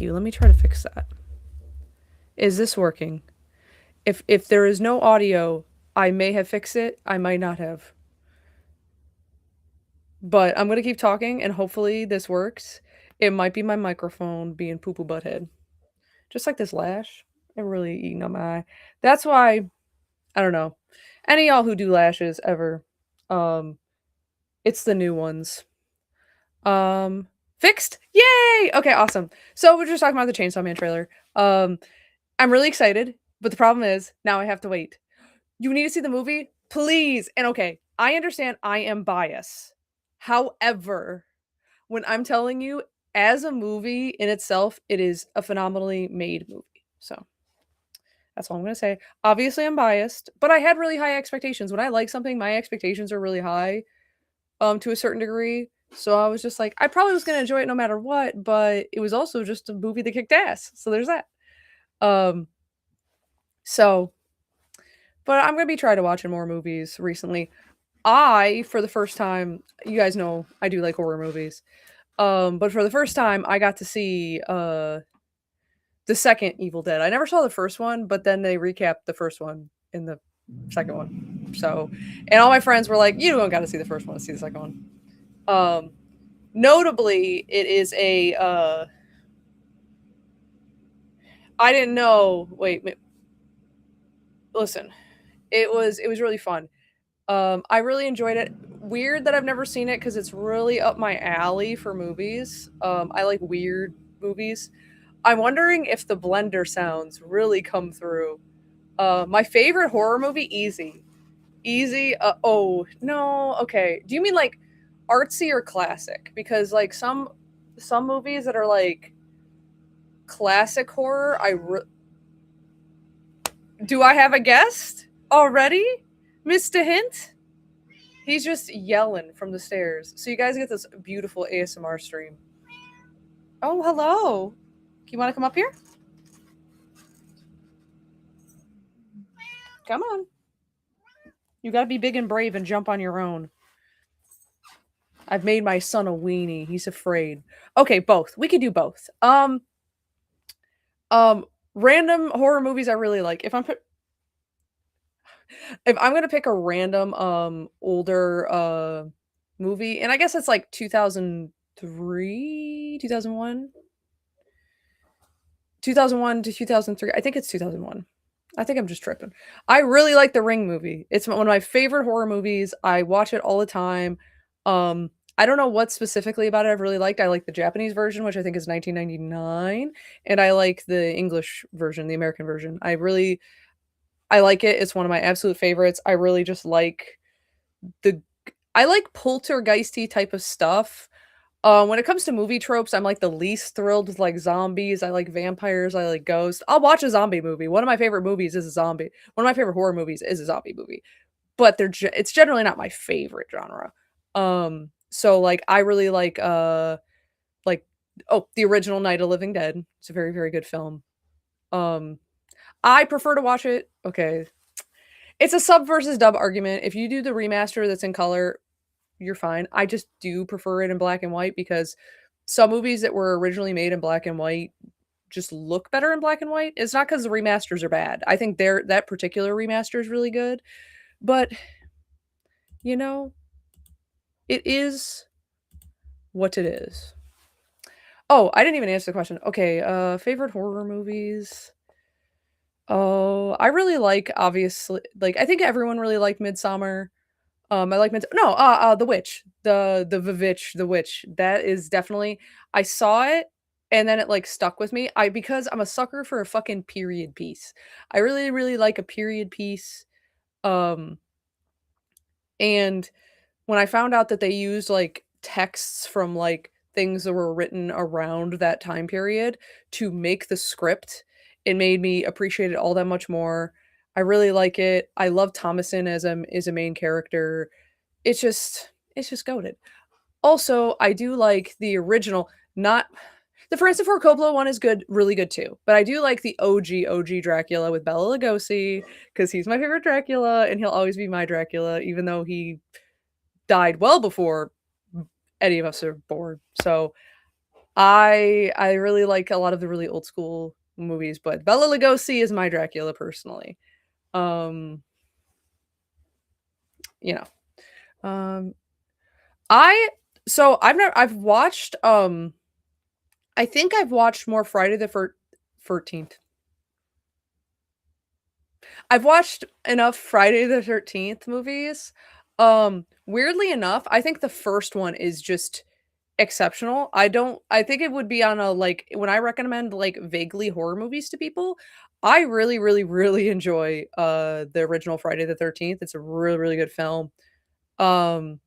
you. Let me try to fix that. Is this working? If there is no audio, I may have fixed it. I might not have. But I'm gonna keep talking and hopefully this works. It might be my microphone being poo poo butthead. Just like this lash. It really eating up my eye. That's why I don't know. Any of y'all who do lashes ever, um, it's the new ones. Fixed? Yay! Okay, awesome. So we're just talking about the Chainsaw Man trailer. I'm really excited, but the problem is now I have to wait. You need to see the movie? Please. And okay, I understand I am biased. However, when I'm telling you, as a movie in itself, it is a phenomenally made movie. So that's all I'm gonna say. Obviously, I'm biased, but I had really high expectations. When I like something, my expectations are really high, to a certain degree. So I was just like, I probably was gonna enjoy it no matter what, but it was also just a movie that kicked ass. So there's that. Um, so, but I'm gonna be trying to watching more movies recently. For the first time, you guys know I do like horror movies. But for the first time, I got to see the second Evil Dead. I never saw the first one, but then they recapped the first one in the second one. So, and all my friends were like, "You don't got to see the first one to see the second one." Um, Notably, it is a. I didn't know. Listen. It was really fun. I really enjoyed it. Weird that I've never seen it because it's really up my alley for movies. I like weird movies. I'm wondering if the blender sounds really come through. My favorite horror movie, Easy. Easy. Oh no. Okay. Do you mean like artsy or classic? Because like some movies that are like classic horror, do I have a guest already, Mr. Hint? He's just yelling from the stairs. So you guys get this beautiful ASMR stream. Oh, hello. You want to come up here? Come on. You got to be big and brave and jump on your own. I've made my son a weenie. He's afraid. Okay, both. We could do both. Um, Random horror movies I really like. If I'm gonna pick a random older movie, and I guess it's like 2003, 2001, 2001 to 2003. I think it's 2001. I think I'm just tripping. I really like the Ring movie. It's one of my favorite horror movies. I watch it all the time. I don't know what specifically about it I've really liked. I like the Japanese version, which I think is 1999, and I like the English version, the American version. I like it. It's one of my absolute favorites. I really just like the I like poltergeisty type of stuff. When it comes to movie tropes, I'm like the least thrilled with like zombies. I like vampires. I like ghosts. I'll watch a zombie movie. One of my favorite movies is a zombie. One of my favorite horror movies is a zombie movie, but it's generally not my favorite genre. So like I really like oh, the original Night of the Living Dead. It's a very very good film. Um, I prefer to watch it. Okay, it's a sub versus dub argument. If you do the remaster that's in color, you're fine. I just do prefer it in black and white because some movies that were originally made in black and white just look better in black and white. It's not because the remasters are bad. I think that particular remaster is really good, but you know, it is what it is. Oh, I didn't even answer the question. Okay, favorite horror movies. Oh, I really like obviously like I think everyone really liked Midsummer. I like no, The Witch, the Vivitch, The Witch. That is definitely I saw it and then it like stuck with me. I Because I'm a sucker for a fucking period piece. I really really like a period piece. Um and when I found out that they used like texts from like things that were written around that time period to make the script, it made me appreciate it all that much more. I really like it. I love Thomason as a main character. It's just goaded. Also, I do like the original, not the Francis Ford Coppola one is good, really good too. But I do like the OG Dracula with Bela Lugosi because he's my favorite Dracula, and he'll always be my Dracula, even though he died well before any of us are born. So I really like a lot of the really old school movies, but Bela Lugosi is my Dracula personally. Um, you know, um, I so I've watched, I think I've watched more Friday the 13th. I've watched enough Friday the 13th movies. Weirdly enough, I think the first one is just exceptional. I think it would be on a, like, when I recommend, like, vaguely horror movies to people, I really, really, really enjoy, the original Friday the 13th. It's a really, really good film. Um,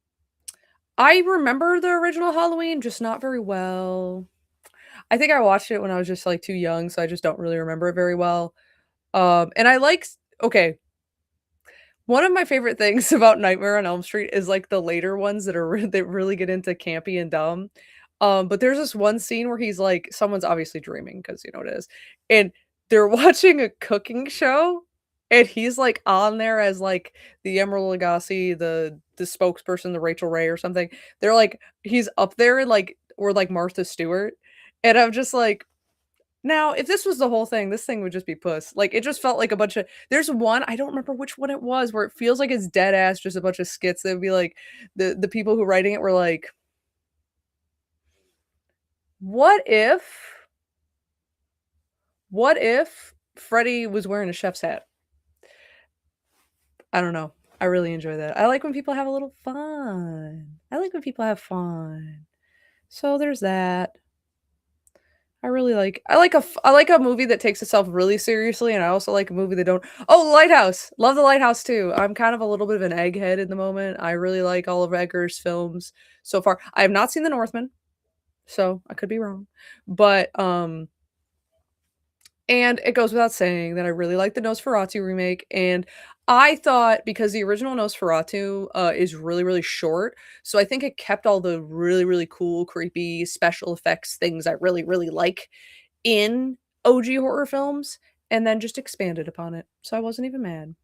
I remember the original Halloween, just not very well. I think I watched it when I was just, like, too young, so I just don't really remember it very well. And I like s okay, one of my favorite things about Nightmare on Elm Street is, like, the later ones that are that really get into campy and dumb. But there's this one scene where he's like someone's obviously dreaming because you know it is, and they're watching a cooking show, and he's, like, on there as, like, the Emerald Lagasse, the spokesperson, the Rachel Ray or something. They're like he's up there, like, or like Martha Stewart, and I'm just like, now, if this was the whole thing, this thing would just be puss. Like, it just felt like a bunch of there's one, I don't remember which one it was, where it feels like it's dead ass just a bunch of skits that would be like the people who writing it were like, "What if what if Freddy was wearing a chef's hat?" I don't know. I really enjoy that. I like when people have a little fun. I like when people have fun. So there's that. I like a movie that takes itself really seriously, and I also like a movie that don't. Oh, The Lighthouse! Love The Lighthouse too. I'm kind of a little bit of an egghead in the moment. I really like all of Eggers' films so far. I have not seen The Northman, so I could be wrong. But, and it goes without saying that I really like the Nosferatu remake, and I thought because the original Nosferatu, is really, really short, so I think it kept all the really, really cool, creepy special effects things I really, really like in OG horror films, and then just expanded upon it, so I wasn't even mad.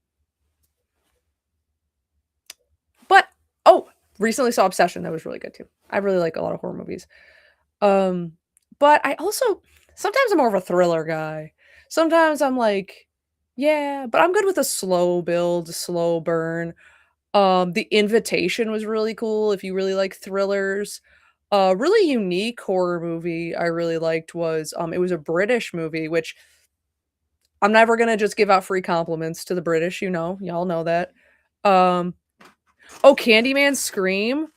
But oh, recently saw Obsession, that was really good too. I really like a lot of horror movies. Um, but I also sometimes I'm more of a thriller guy. Sometimes I'm like, yeah, but I'm good with a slow build, slow burn. The Invitation was really cool if you really like thrillers. A really unique horror movie I really liked was, it was a British movie, which I'm never gonna just give out free compliments to the British, you know, y'all know that. Um, oh, Candyman, Scream.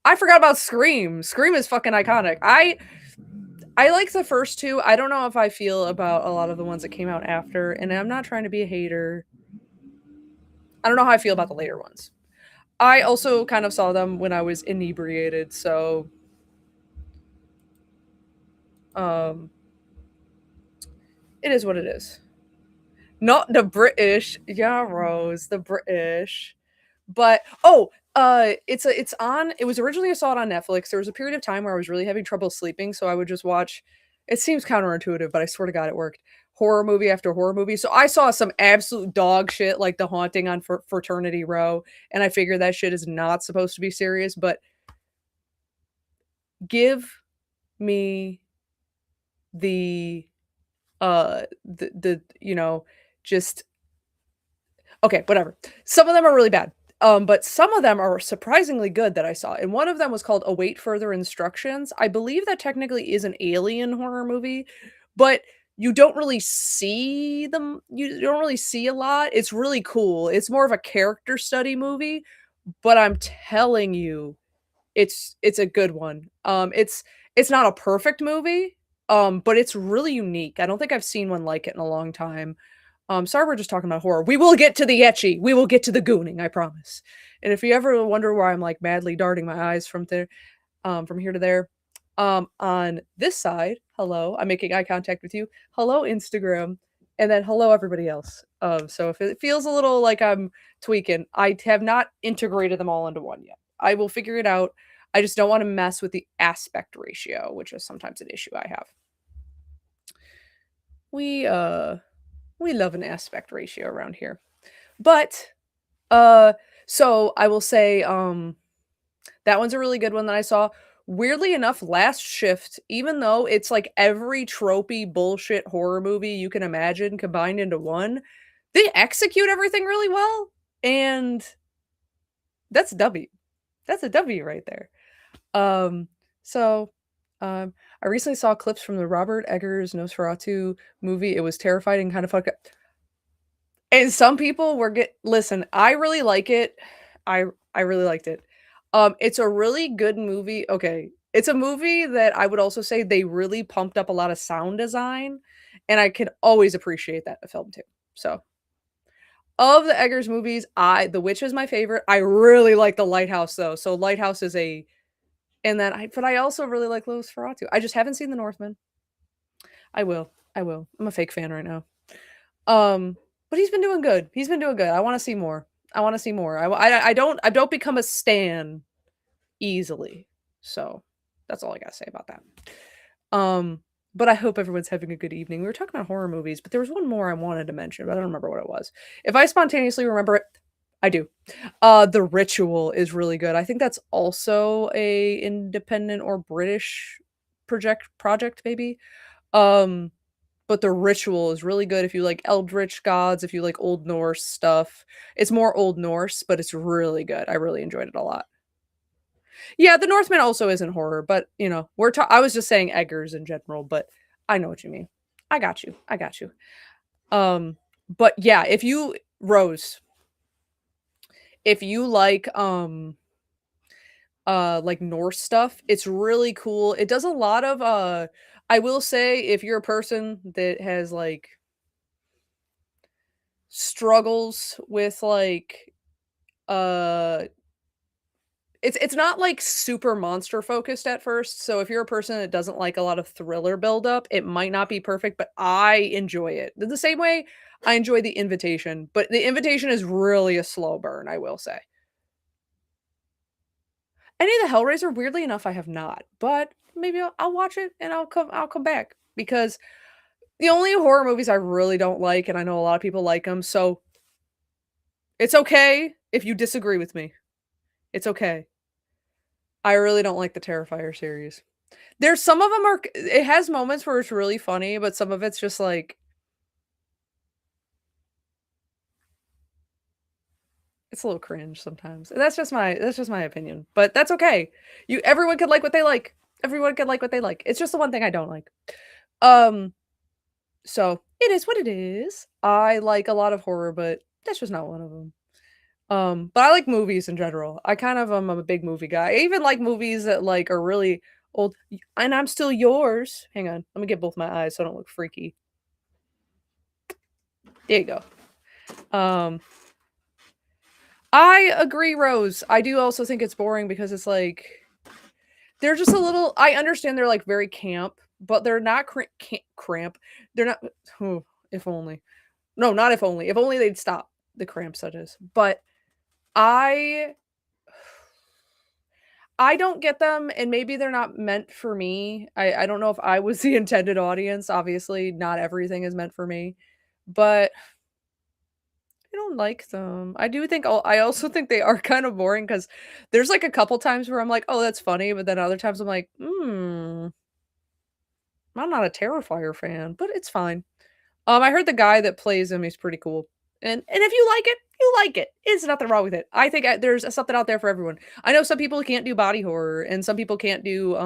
I forgot about Scream. Scream is fucking iconic. I like the first two. I don't know if I feel about a lot of the ones that came out after, and I'm not trying to be a hater. I don't know how I feel about the later ones. I also kind of saw them when I was inebriated, so um it is what it is. Not the British, yeah, Rose, the British. But oh, it's on. It was originally I saw it on Netflix. There was a period of time where I was really having trouble sleeping, so I would just watch. It seems counterintuitive, but I swear to God, it worked. Horror movie after horror movie. So I saw some absolute dog shit like The Haunting on Fraternity Row, and I figured that shit is not supposed to be serious. But give me the the just okay, whatever. Some of them are really bad. But some of them are surprisingly good that I saw. And one of them was called Await Further Instructions. I believe that technically is an alien horror movie, but you don't really see them. You don't really see a lot. It's really cool. It's more of a character study movie, but I'm telling you, it's a good one. It's not a perfect movie, but it's really unique. I don't think I've seen one like it in a long time. Sorry we're just talking about horror. We will get to the ecchi. We will get to the gooning, I promise. And if you ever wonder why I'm like madly darting my eyes from here to there, on this side, hello, I'm making eye contact with you. Hello, Instagram, and then hello, everybody else. So if it feels a little like I'm tweaking, I have not integrated them all into one yet. I will figure it out. I just don't want to mess with the aspect ratio, which is sometimes an issue I have. We uh we love an aspect ratio around here. But uh so I will say that one's a really good one that I saw. Weirdly enough, Last Shift, even though it's like every tropey bullshit horror movie you can imagine combined into one, they execute everything really well, and that's a W. That's a W right there. Um, so, I recently saw clips from the Robert Eggers Nosferatu movie. It was terrifying and kind of fucked up. And some people were get listen, I really like it. I I really liked it. It's a really good movie. Okay, it's a movie that I would also say they really pumped up a lot of sound design, and I can always appreciate that in a film too. So, of the Eggers movies, The Witch is my favorite. I really like The Lighthouse though. So Lighthouse is a and then I also really like Nosferatu. I just haven't seen The Northman. I will. I will. I'm a fake fan right now. Um, but he's been doing good. He's been doing good. I wanna see more. I wanna see more. I don't become a stan easily. So, that's all I gotta say about that. But I hope everyone's having a good evening. We were talking about horror movies, but there was one more I wanted to mention, but I don't remember what it was. If I spontaneously remember it, I do. The Ritual is really good. I think that's also a independent or British project maybe. Um, but The Ritual is really good if you like Eldritch gods, if you like Old Norse stuff. It's more Old Norse, but it's really good. I really enjoyed it a lot. Yeah, The Northman also isn't horror, but, I was just saying Eggers in general, but I know what you mean. I got you. I got you. But yeah, if you Rose, if you like Norse stuff, it's really cool. It does a lot of I will say if you're a person that has like struggles with like uh it's not like super monster focused at first. So if you're a person that doesn't like a lot of thriller buildup, it might not be perfect, but I enjoy it. The same way I enjoy The Invitation, but The Invitation is really a slow burn, I will say. Any of the Hellraiser, weirdly enough, I have not, but maybe I'll watch it and I'll come back because the only horror movies I really don't like, and I know a lot of people like them, so it's okay if you disagree with me. It's okay. I really don't like the Terrifier series. There's some of them are it has moments where it's really funny, but some of it's just like it's a little cringe sometimes. That's just my opinion, but that's okay. Everyone could like what they like. Everyone could like what they like. It's just the one thing I don't like. Um, so it is what it is. I like a lot of horror, but that's just not one of them. But I like movies in general. I kind of am a big movie guy. I even like movies that like are really old. And I'm still yours. Hang on, let me get both my eyes so I don't look freaky. There you go. Um, I agree, Rose. I do also think it's boring because it's like they're just a little. I understand they're like very camp, but they're not cramp. They're not. Oh, if only. No, not if only. If only they'd stop the cramps. That is. But I I don't get them, and maybe they're not meant for me. I don't know if I was the intended audience. Obviously, not everything is meant for me, but I don't like them. I also think they are kind of boring because there's, like, a couple times where I'm like, "Oh, that's funny," but then other times I'm like, I'm not a Terrifier fan, but it's fine." I heard the guy that plays him is pretty cool, and if you like it, you like it. There's nothing wrong with it. I think, there's something out there for everyone. I know some people can't do body horror, and some people can't do,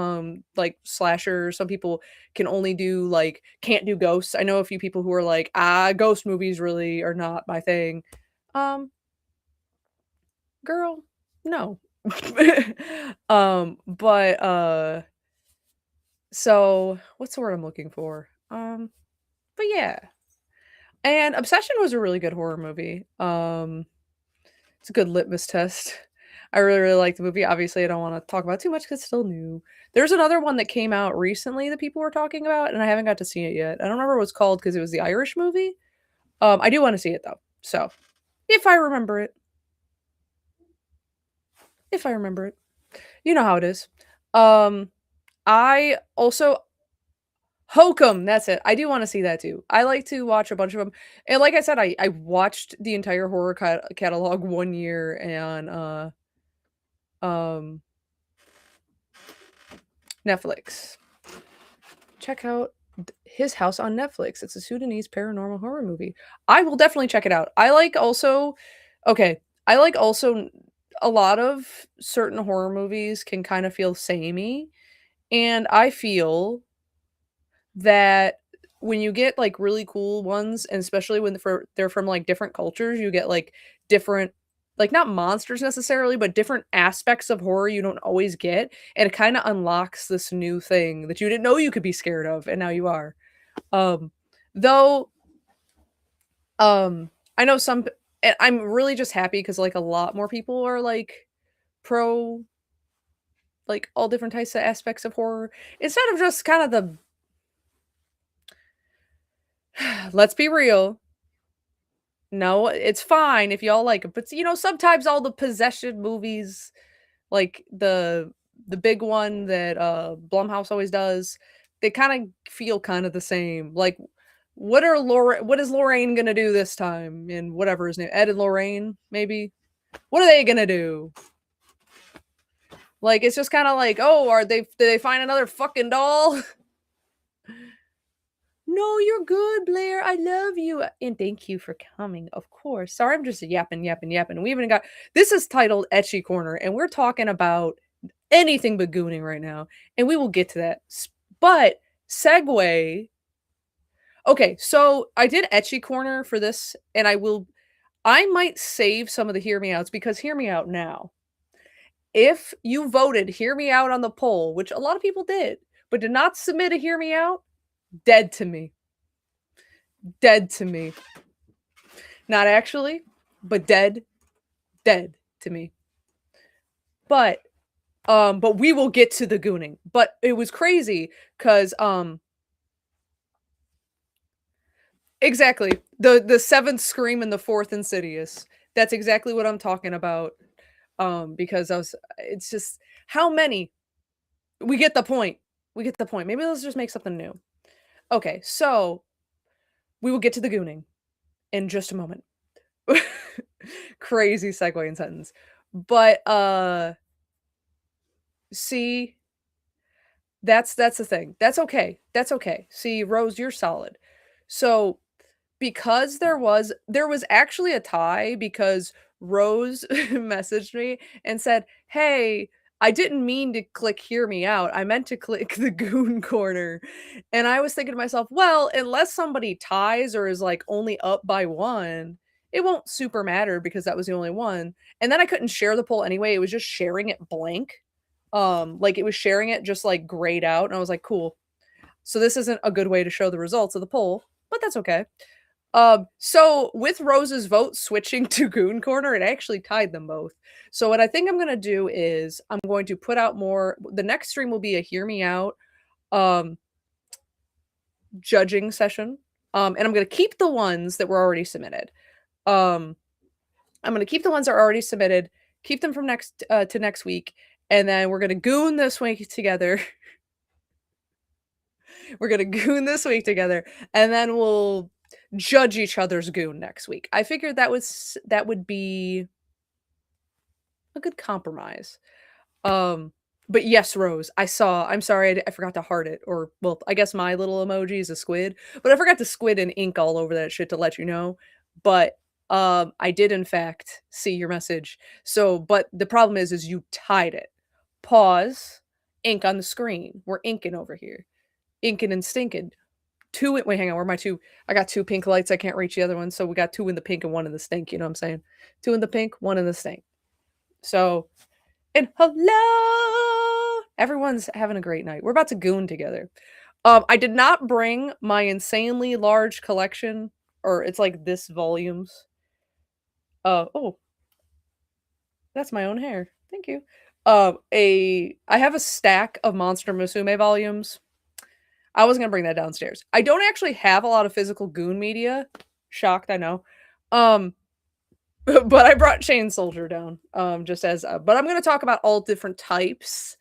like, slasher, some people can only do, like can't do ghosts. I know a few people who are like, "Ah, ghost movies really are not my thing." Um, girl, no. But, so what's the word I'm looking for? But yeah. And Obsession was a really good horror movie. It's a good litmus test. I really, really like the movie. Obviously, I don't wanna talk about too much 'cause it's still new. There's another one that came out recently that people were talking about, and I haven't got to see it yet. I don't remember what it's called because it was the Irish movie. I do wanna see it though. So, if I remember it if I remember it. You know how it is. Um, I also Hokum, that's it. I do wanna see that too. I like to watch a bunch of them, and like I said, I watched the entire horror catalog 1 year and, um Netflix. Check out His House on Netflix. It's a Sudanese paranormal horror movie. I will definitely check it out. I like also okay, I like also a lot of certain horror movies can kind of feel samey, and I feel that when you get, like, really cool ones, and especially when they're from, like, different cultures, you get, like, different like, not monsters necessarily, but different aspects of horror you don't always get, and it kinda unlocks this new thing that you didn't know you could be scared of, and now you are. Um, though, I know some p and I'm really just happy because like, a lot more people are, like, pro, like, all different types of aspects of horror, instead of just kinda the let's be real. No, it's fine if y'all like it, but, sometimes all the possession movies, like the big one that, Blumhouse always does, they kinda feel kinda the same, like, what is Lorraine gonna do this time in whatever his name Ed and Lorraine, maybe? What are they gonna do? Like, it's just kinda like, "Oh, did they find another fucking doll?" "No, you're good, Blair. I love you, and thank you for coming, of course." Sorry, I'm just yapping, yapping, yapping. We even got this is titled Ecchi Corner, and we're talking about anything but gooning right now, and we will get to that. But segue. Okay, so I did Ecchi Corner for this, and I might save some of the hear me outs because hear me out now. If you voted hear me out on the poll, which a lot of people did, but did not submit a hear me out, dead to me. Dead to me. Not actually, but dead to me. But we will get to the gooning. But it was crazy because exactly. The seventh Scream and the fourth Insidious. That's exactly what I'm talking about. Because it's just how many? We get the point. We get the point. Maybe let's just make something new. Okay, so we will get to the gooning in just a moment. Crazy segue in sentence. But see, that's the thing. That's okay. That's okay. See, Rose, you're solid. So because there was actually a tie because Rose messaged me and said, "Hey, I didn't mean to click hear me out. I meant to click the goon corner." And I was thinking to myself, well, unless somebody ties or is like only up by one, it won't super matter because that was the only one. And then I couldn't share the poll anyway. It was just sharing it blank. Like it was sharing it just like grayed out. And I was like, cool. So this isn't a good way to show the results of the poll, but that's okay. So with Rose's vote switching to Goon Corner, it actually tied them both. So what I think I'm gonna do is I'm going to put out more. The next stream will be a hear me out um judging session. And I'm gonna keep the ones that were already submitted. Um I'm gonna keep the ones that are already submitted, keep them from next to next week, and then we're gonna goon this week together. We're gonna goon this week together, and then we'll judge each other's goon next week. I figured that would be a good compromise. Um, but yes, Rose, I'm sorry, I forgot to heart it, or well, I guess my little emoji is a squid, but I forgot to squid and ink all over that shit to let you know. But I did in fact see your message. So, but the problem is you tied it. Pause. Ink on the screen. We're inking over here. Inking and stinking. Wait, hang on, where are my two? I got two pink lights, I can't reach the other one, so we got two in the pink and one in the stink, you know what I'm saying? Two in the pink, one in the stink. So, and hello! Everyone's having a great night. We're about to goon together. I did not bring my insanely large collection, or it's like this volumes. Oh, that's my own hair. Thank you. I have a stack of Monster Musume volumes. I was gonna bring that downstairs. I don't actually have a lot of physical goon media. Shocked, I know. Um, but I brought Chain Soldier down. Just as but I'm gonna talk about all different types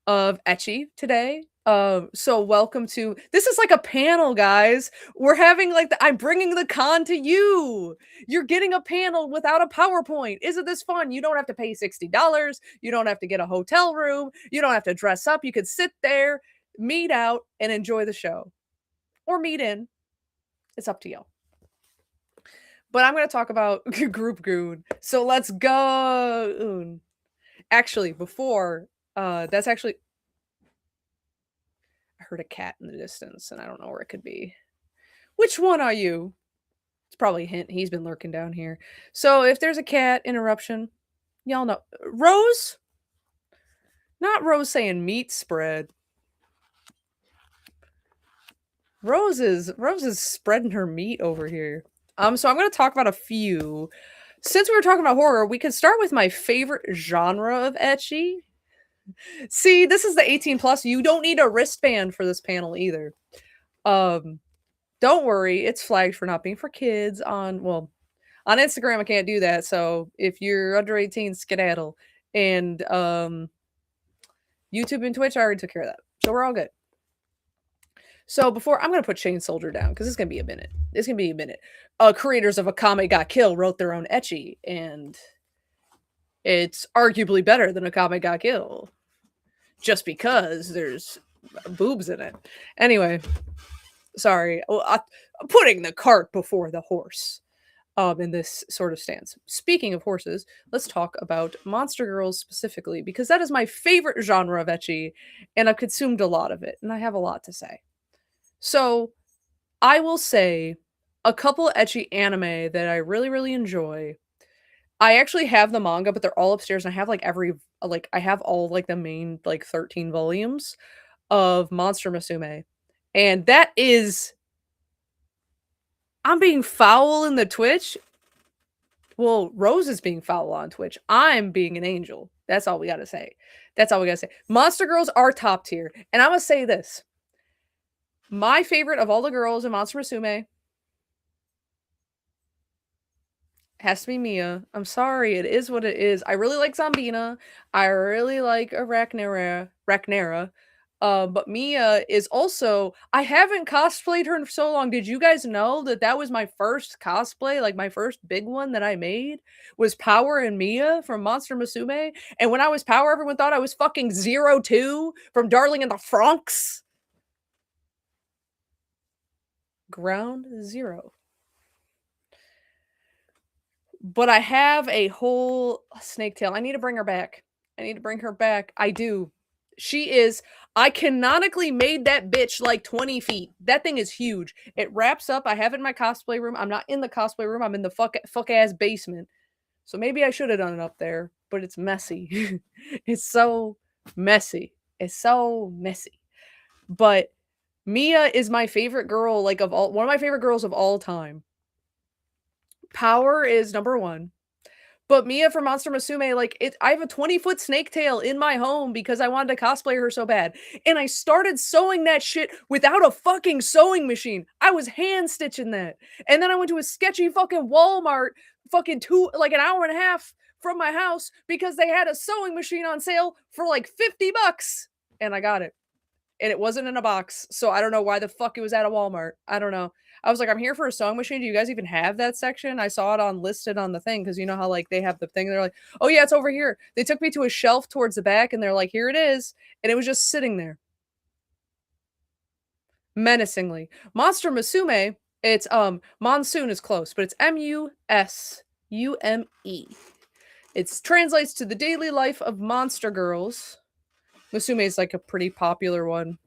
of ecchi today. So welcome to this is like a panel, guys. We're having like I'm bringing the con to you. You're getting a panel without a PowerPoint. Isn't this fun? You don't have to pay $60. You don't have to get a hotel room. You don't have to dress up. You could sit there, meet out, and enjoy the show. Or meet in. It's up to you. But I'm gonna talk about Group Goon. So let's go. Actually, before that's actually I heard a cat in the distance, and I don't know where it could be. Which one are you? It's probably a hint. He's been lurking down here. So if there's a cat interruption, y'all know. Rose? Not Rose saying meat spread. Rose is spreading her meat over here. So I'm gonna talk about a few. Since we were talking about horror, we could start with my favorite genre of ecchi. See, this is the 18 plus. You don't need a wristband for this panel either. Don't worry, it's flagged for not being for kids on Instagram I can't do that. So if you're under 18, skedaddle. And YouTube and Twitch I already took care of that. So we're all good. So before I'm gonna put Chain Soldier down because it's gonna be a minute. It's gonna be a minute. Creators of Akame Ga Kill wrote their own ecchi, and it's arguably better than Akame Ga Kill. Just because there's boobs in it. Anyway, sorry. I'm putting the cart before the horse in this sort of stance. Speaking of horses, let's talk about Monster Girls specifically, because that is my favorite genre of ecchi, and I've consumed a lot of it, and I have a lot to say. So, I will say a couple ecchi anime that I really, really enjoy. I actually have the manga, but they're all upstairs, and I have I have all like the main like 13 volumes of Monster Musume. And that is I'm being foul in the Twitch. Well, Rose is being foul on Twitch. I'm being an angel. That's all we gotta say. That's all we gotta say. Monster Girls are top tier. And I'm gonna say this. My favorite of all the girls in Monster Musume has to be Mia. I'm sorry, it is what it is. I really like Zombina. I really like Arachnera. But Mia is also I haven't cosplayed her in so long. Did you guys know that that was my first cosplay, like my first big one that I made was Power and Mia from Monster Musume? And when I was Power, everyone thought I was fucking 02 from Darling in the Franxx. Ground Zero. But I have a whole snake tail. I need to bring her back. I need to bring her back. I do. She is. I canonically made that bitch like 20 feet. That thing is huge. It wraps up. I have it in my cosplay room. I'm not in the cosplay room. I'm in the fuck ass basement. So maybe I should have done it up there, but it's messy. It's so messy. It's so messy. But Mia is my favorite girl, like one of my favorite girls of all time. Power is number one. But Mia from Monster Musume, like I have a 20-foot snake tail in my home because I wanted to cosplay her so bad. And I started sewing that shit without a fucking sewing machine. I was hand stitching that. And then I went to a sketchy fucking Walmart fucking an hour and a half from my house because they had a sewing machine on sale for like $50. And I got it. And it wasn't in a box. So I don't know why the fuck it was at a Walmart. I don't know. I was like, I'm here for a sewing machine. Do you guys even have that section? I saw it listed on the thing because you know how like they have the thing. They're like, oh yeah, it's over here. They took me to a shelf towards the back and they're like, here it is. And it was just sitting there. Menacingly. Monster Musume, it's Monsoon is close, but it's Musume. It translates to the daily life of monster girls. Musume is like a pretty popular one.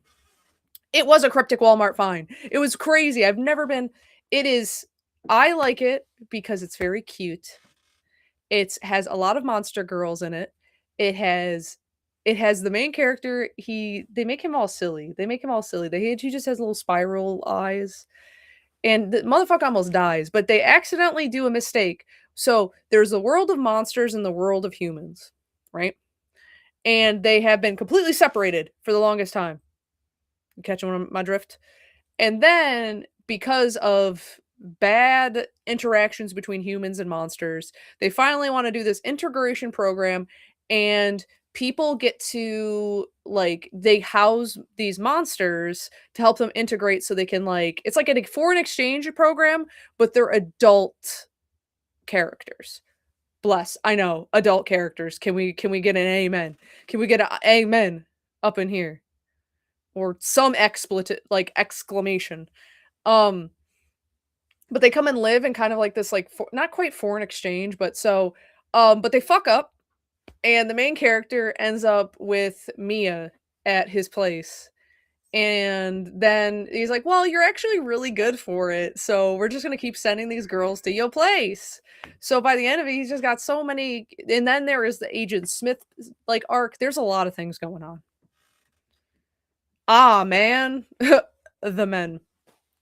It was a cryptic Walmart find. It was crazy. I like it because it's very cute. It has a lot of monster girls in it. It has the main character. They make him all silly. He just has little spiral eyes. And the motherfucker almost dies, but they accidentally do a mistake. So there's the world of monsters and the world of humans, right? And they have been completely separated for the longest time. You catching my drift? And then, because of bad interactions between humans and monsters, they finally want to do this integration program, and people get to like they house these monsters to help them integrate so they can like it's like a foreign exchange program, but they're adult characters. Bless. I know, adult characters. Can we get an amen? Can we get a amen up in here? Or some expletive like exclamation. Um, but they come and live in kind of like this like not quite foreign exchange, but so but they fuck up and the main character ends up with Mia at his place. And then he's like, "Well, you're actually really good for it, so we're just gonna keep sending these girls to your place." So by the end of it, he's just got so many. And then there is the Agent Smith like arc. There's a lot of things going on. Ah, man, the men,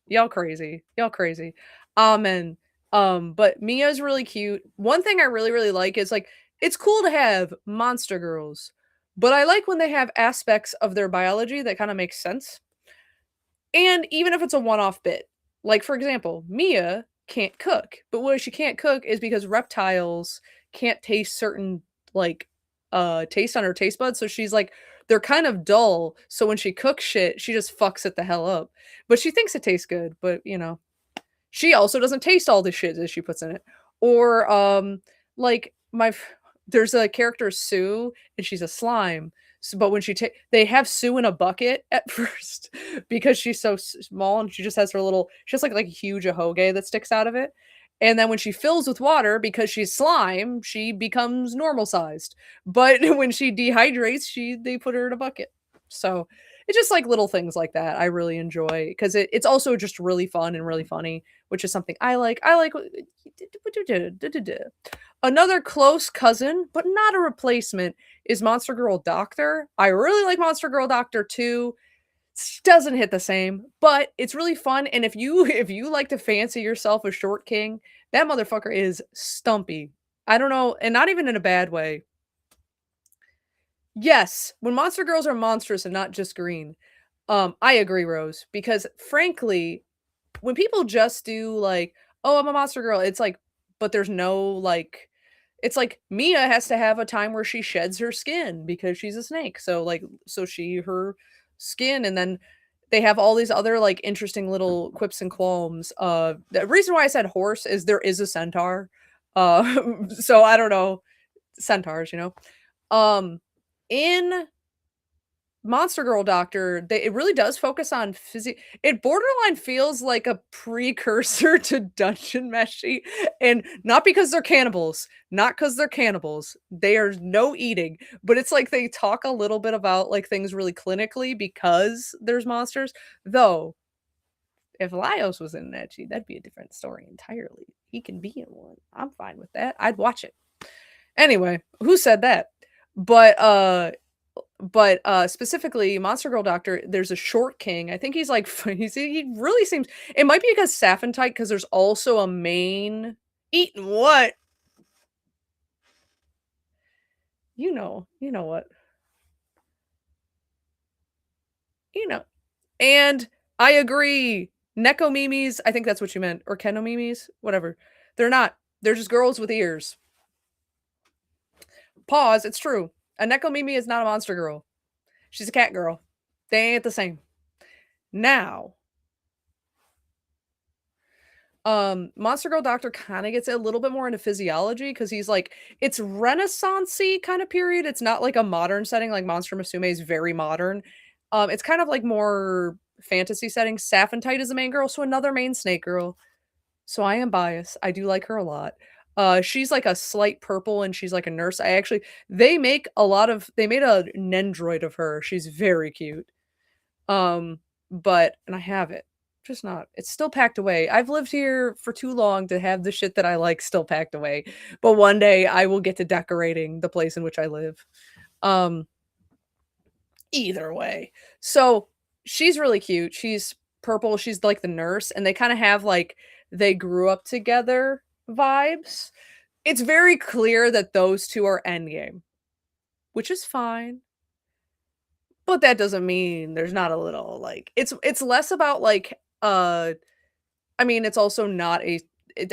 y'all crazy, y'all crazy. Amen. But Mia's really cute. One thing I really like is like it's cool to have monster girls, but I like when they have aspects of their biology that kind of makes sense. And even if it's a one-off bit, like for example, Mia can't cook, but what she can't cook is because reptiles can't taste certain like taste on her taste buds. So she's like they're kind of dull. So when she cooks shit, she just fucks it the hell up. But she thinks it tastes good, but you know, she also doesn't taste all the shit that she puts in it. Or like there's a character Sue and she's a slime. So, but when they have Sue in a bucket at first because she's so small and she just has her little she has like a huge ahoge that sticks out of it. And then when she fills with water because she's slime, she becomes normal sized. But when she dehydrates, they put her in a bucket. So it's just like little things like that I really enjoy because it's also just really fun and really funny, which is something I like. I like another close cousin, but not a replacement, is Monster Girl Doctor. I really like Monster Girl Doctor too. Doesn't hit the same, but it's really fun. And if you if you like to fancy yourself a short king, that motherfucker is stumpy. I don't know, and not even in a bad way. Yes, when monster girls are monstrous and not just green. I agree, Rose, because frankly, when people just do like, "Oh, I'm a monster girl," it's like, but there's no like, it's like Mia has to have a time where she sheds her skin because she's a snake. So like, so she her skin, and then they have all these other like interesting little quips and qualms. The reason why I said horse is there is a centaur. So I don't know centaurs, you know. In Monster Girl Doctor, it really does focus on it borderline feels like a precursor to Dungeon Meshi, and not because they're cannibals, not because 'cause they're cannibals, they are no eating, but it's like they talk a little bit about, like, things really clinically because there's monsters, though, if Laios was in an Ecchi, that'd be a different story entirely. He can be in one, I'm fine with that, I'd watch it. Anyway, who said that? But, specifically Monster Girl Doctor, there's a short king. I think he's like he really seems it might be because Saphentite because there's also a main eating what? You know what. You know. And I agree. Neko Mimis, I think that's what you meant, or Keno Mimis, whatever. They're not. They're just girls with ears. Pause, it's true. A Neko Mimi is not a monster girl. She's a cat girl. They ain't the same. Now, Monster Girl Doctor kind of gets a little bit more into physiology because he's like it's renaissance-y kind of period. It's not like a modern setting like Monster Musume is very modern. It's kind of like more fantasy setting. Saphentite is the main girl, so another main snake girl. So I am biased. I do like her a lot. She's like a slight purple and she's like a nurse. They made a Nendroid of her. She's very cute. But I have it. Just not. It's still packed away. I've lived here for too long to have the shit that I like still packed away. But one day I will get to decorating the place in which I live. Um, Either way. So she's really cute. She's purple. She's like the nurse, and they kind of have like they grew up together vibes. It's very clear that those two are endgame, which is fine. But that doesn't mean there's not a little, like it's less about, like, I mean, it's also not a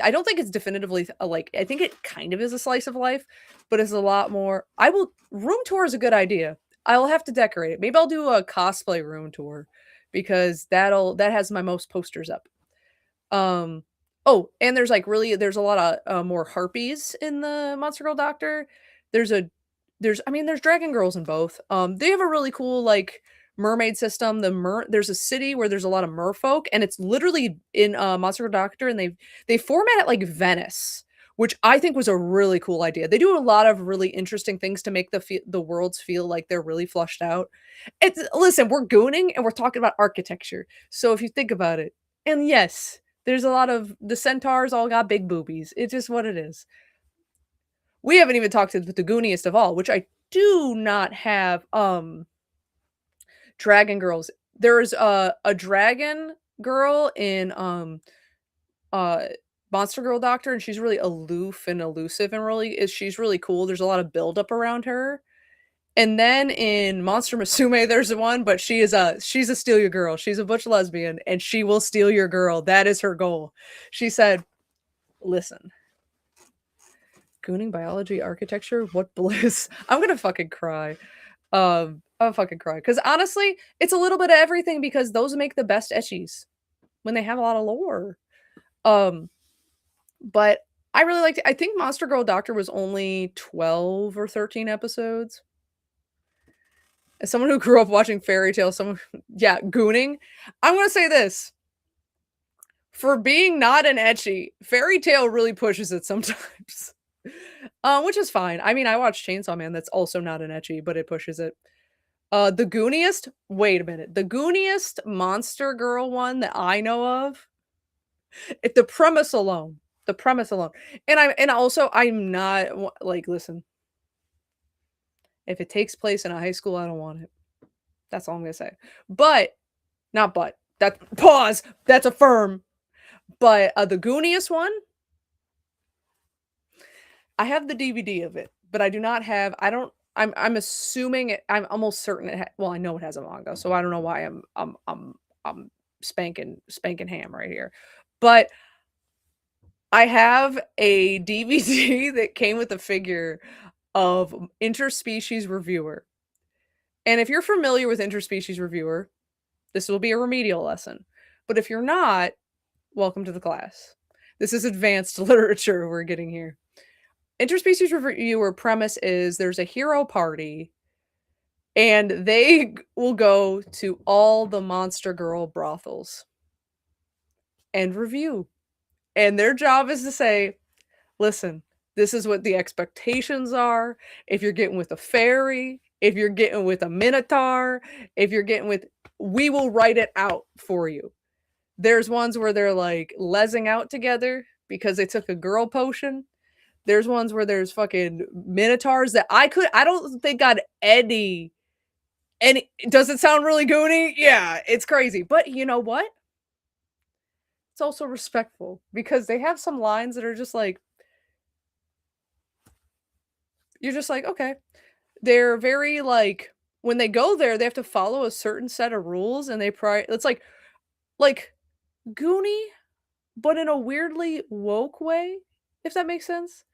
I don't think it's definitively like, I think it kind of is a slice of life, but it's a lot more. I will room tour is a good idea. I'll have to decorate it. Maybe I'll do a cosplay room tour because that has my most posters up. Um, oh, and there's a lot of, more harpies in the Monster Girl Doctor. There's a there's dragon girls in both. They have a really cool, like, mermaid system. There's a city where there's a lot of merfolk, and it's literally in, Monster Girl Doctor, and they format it like Venice, which I think was a really cool idea. They do a lot of really interesting things to make the worlds feel like they're really flushed out. Listen, we're gooning and we're talking about architecture. So if you think about it, and yes, there's a lot of the centaurs all got big boobies. It's just what it is. We haven't even talked to the gooniest of all, which I do not have, dragon girls. There's a dragon girl in, uh, Monster Girl Doctor, and she's really aloof and elusive and she's really cool. There's a lot of buildup around her. And then in Monster Musume, there's one, but she's a steal your girl. She's a butch lesbian, and she will steal your girl. That is her goal. She said, "Listen, gooning biology architecture, what bliss." I'm gonna fucking cry. I'm gonna fucking cry. Because honestly, it's a little bit of everything because those make the best ecchis when they have a lot of lore. Um, but I really liked it. I think Monster Girl Doctor was only 12 or 13 episodes. As someone who grew up watching fairy tales, yeah, gooning. I'm gonna say this. For being not an ecchi, fairy tale really pushes it sometimes. Which is fine. I mean, I watched Chainsaw Man, that's also not an ecchi, but it pushes it. The Gooniest? Wait a minute. The Gooniest Monster Girl one that I know of, the premise alone, and also I'm not like, listen, if it takes place in a high school, I don't want it. That's all I'm gonna say. But not but. That pause. That's a firm. But the Gooniest one, I have the DVD of it, but I do not have. I don't. I'm assuming it. I'm almost certain it. Well, I know it has a manga, so I don't know why I'm spanking ham right here. But I have a DVD that came with a figure of Interspecies Reviewer. And if you're familiar with Interspecies Reviewer, this will be a remedial lesson. But if you're not, welcome to the class. This is advanced literature we're getting here. Interspecies Reviewer premise is there's a hero party, and they will go to all the Monster Girl brothels and review. And their job is to say, listen, this is what the expectations are. If you're getting with a fairy, if you're getting with a minotaur, if you're getting with, we will write it out for you. There's ones where they're like lezzing out together because they took a girl potion. There's ones where there's fucking minotaurs that I don't think got any. Does it sound really goony? Yeah, it's crazy. But you know what? It's also respectful because they have some lines that are just like, you're just like, okay. They're very like, when they go there, they have to follow a certain set of rules, and it's like Goonie, but in a weirdly woke way, if that makes sense.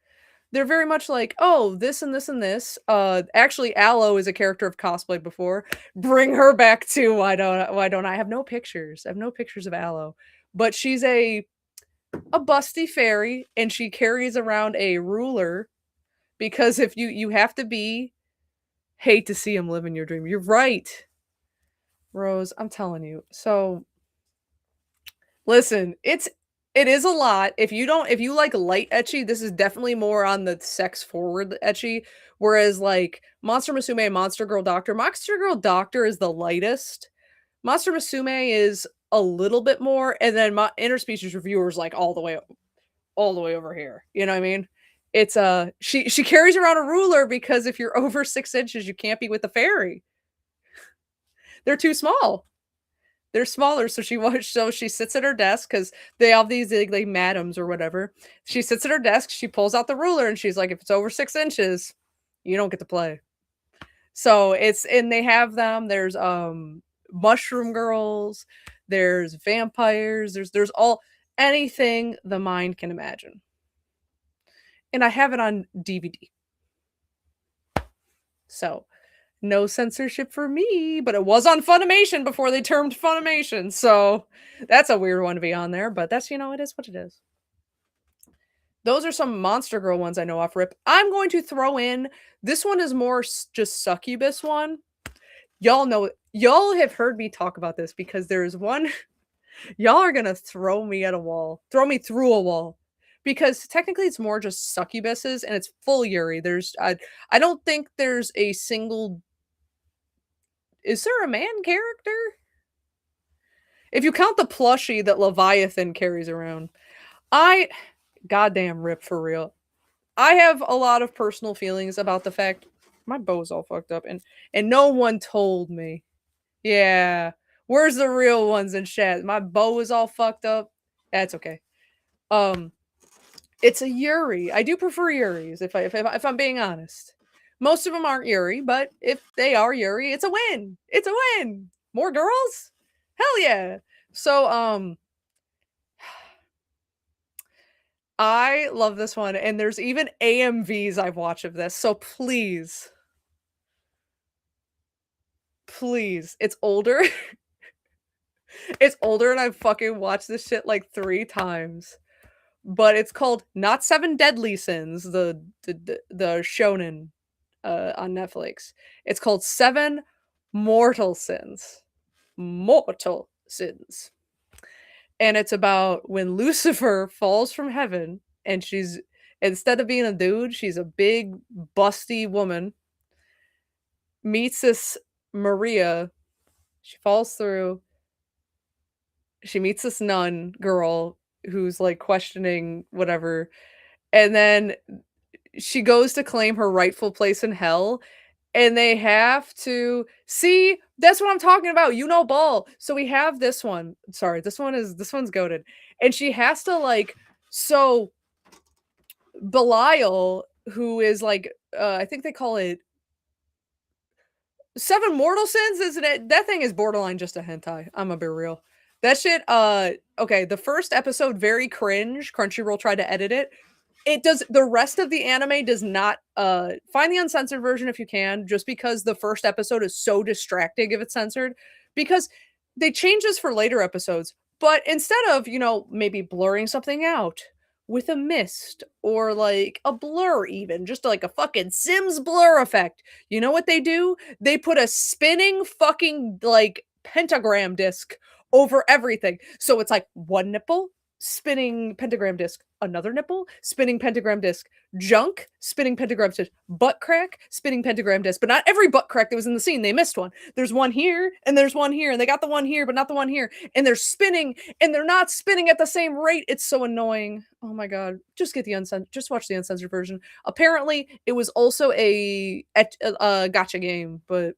They're very much like, oh, this and this and this. Actually, Aloe is a character I've cosplayed before. Bring her back too. Why don't I have no pictures? I have no pictures of Aloe, but she's a busty fairy, and she carries around a ruler because if you have to be, hate to see him living your dream. You're right, Rose. I'm telling you. So listen, it is a lot. If you like light ecchi, this is definitely more on the sex forward ecchi. Whereas like Monster Musume and Monster Girl Doctor is the lightest. Monster Musume is a little bit more, and then my Interspecies Reviewer is like all the way over here. You know what I mean? It's she carries around a ruler because if you're over 6 inches, you can't be with the fairy. They're too small. They're smaller, so she sits at her desk because they have these like madams or whatever. She sits at her desk, she pulls out the ruler, and she's like, if it's over 6 inches, you don't get to play. So and they have them. There's mushroom girls, there's vampires, there's all anything the mind can imagine. And I have it on DVD. So, no censorship for me, but it was on Funimation before they termed Funimation. So, that's a weird one to be on there, but that's, it is what it is. Those are some Monster Girl ones I know off rip. I'm going to throw in this one is more just succubus one. Y'all know y'all have heard me talk about this because there's one y'all are gonna throw me at a wall, throw me through a wall, because technically it's more just succubuses and it's full Yuri. I don't think there's a single. Is there a man character? If you count the plushie that Leviathan carries around, I goddamn rip for real. I have a lot of personal feelings about the fact my bow's all fucked up and no one told me. Yeah. Where's the real ones in chat? My bow is all fucked up. That's okay. Um it's a Yuri. I do prefer Yuris if I'm being honest. Most of them aren't Yuri, but if they are Yuri, it's a win. It's a win. More girls? Hell yeah. So I love this one, and there's even AMVs I've watched of this. So please, please, it's older. It's older, and I've fucking watched this shit like 3 times. But it's called Not Seven Deadly Sins, the shonen on Netflix. It's called Seven Mortal Sins. Mortal Sins. And it's about when Lucifer falls from heaven and she's instead of being a dude, she's a big busty woman. Meets this Maria. She falls through. She meets this nun girl who's like questioning whatever. And then she goes to claim her rightful place in hell. And they have to see that's what I'm talking about. Ball. So we have this one. Sorry, this one's goated. And she has to so Belial, who is like I think they call it Seven Mortal Sins, isn't it? That thing is borderline just a hentai. I'm gonna be real. That shit, okay, the first episode, very cringe. Crunchyroll tried to edit it. It does the rest of the anime does not find the uncensored version if you can, just because the first episode is so distracting if it's censored. Because they change this for later episodes, but instead of, maybe blurring something out with a mist or like a blur, even just like a fucking Sims blur effect, you know what they do? They put a spinning fucking like pentagram disc over everything. So it's like one nipple, spinning pentagram disc, another nipple, spinning pentagram disc, junk, spinning pentagram disc, butt crack, spinning pentagram disc. But not every butt crack that was in the scene. They missed one. There's one here and there's one here, and they got the one here, but not the one here. And they're spinning, and they're not spinning at the same rate. It's so annoying. Oh my god! Just get the uncensored. Just watch the uncensored version. Apparently, it was also a gotcha game, but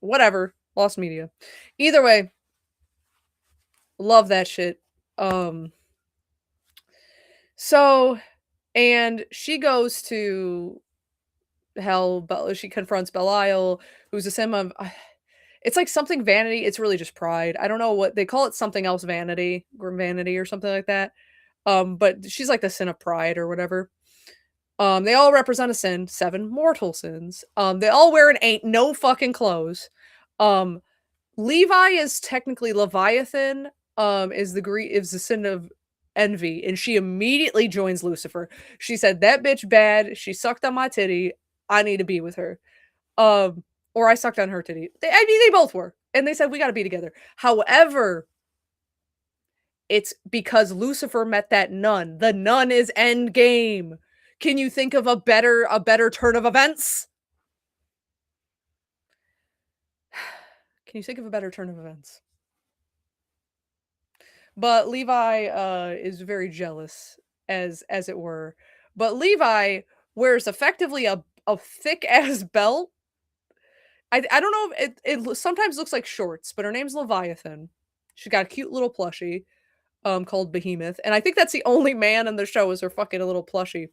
whatever. Lost media. Either way, love that shit. So, and she goes to hell, but she confronts Belial, who's a sim of it's like something vanity. It's really just pride. I don't know what they call it, something else vanity or vanity or something like that. But she's like the sin of pride or whatever. They all represent a sin, 7 mortal sins. They all wear an ain't no fucking clothes. Levi is technically Leviathan, is the sin of envy, and she immediately joins Lucifer. She said, "That bitch bad. She sucked on my titty. I need to be with her." Or I sucked on her titty. They both were, and they said we got to be together. However, it's because Lucifer met that nun. The nun is end game. Can you think of a better turn of events? Can you think of a better turn of events? But Levi is very jealous, as it were. But Levi wears effectively a thick ass belt. I don't know if it sometimes looks like shorts, but her name's Leviathan. She's got a cute little plushie called Behemoth, and I think that's the only man in the show is her fucking a little plushie.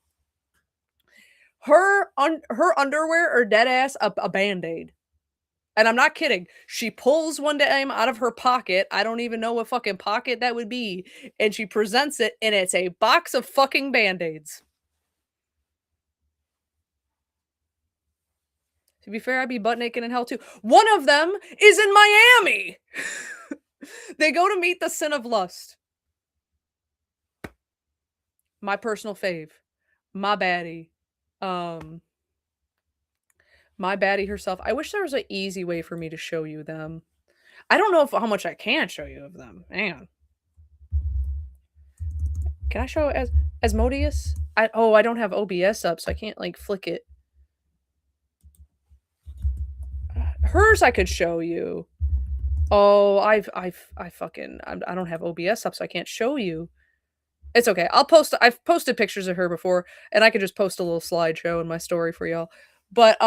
Her underwear are dead ass a band-aid. And I'm not kidding. She pulls one time out of her pocket. I don't even know what fucking pocket that would be. And she presents it, and it's a box of fucking Band-Aids. To be fair, I'd be butt naked in hell too. One of them is in Miami. They go to meet the sin of lust. My personal fave. My baddie. My baddie herself. I wish there was an easy way for me to show you them. I don't know how much I can show you of them. Man. Can I show as Asmodeus? I don't have OBS up, so I can't like flick it. Hers I could show you. Oh, I don't have OBS up, so I can't show you. It's okay. I've posted pictures of her before, and I could just post a little slideshow in my story for y'all. But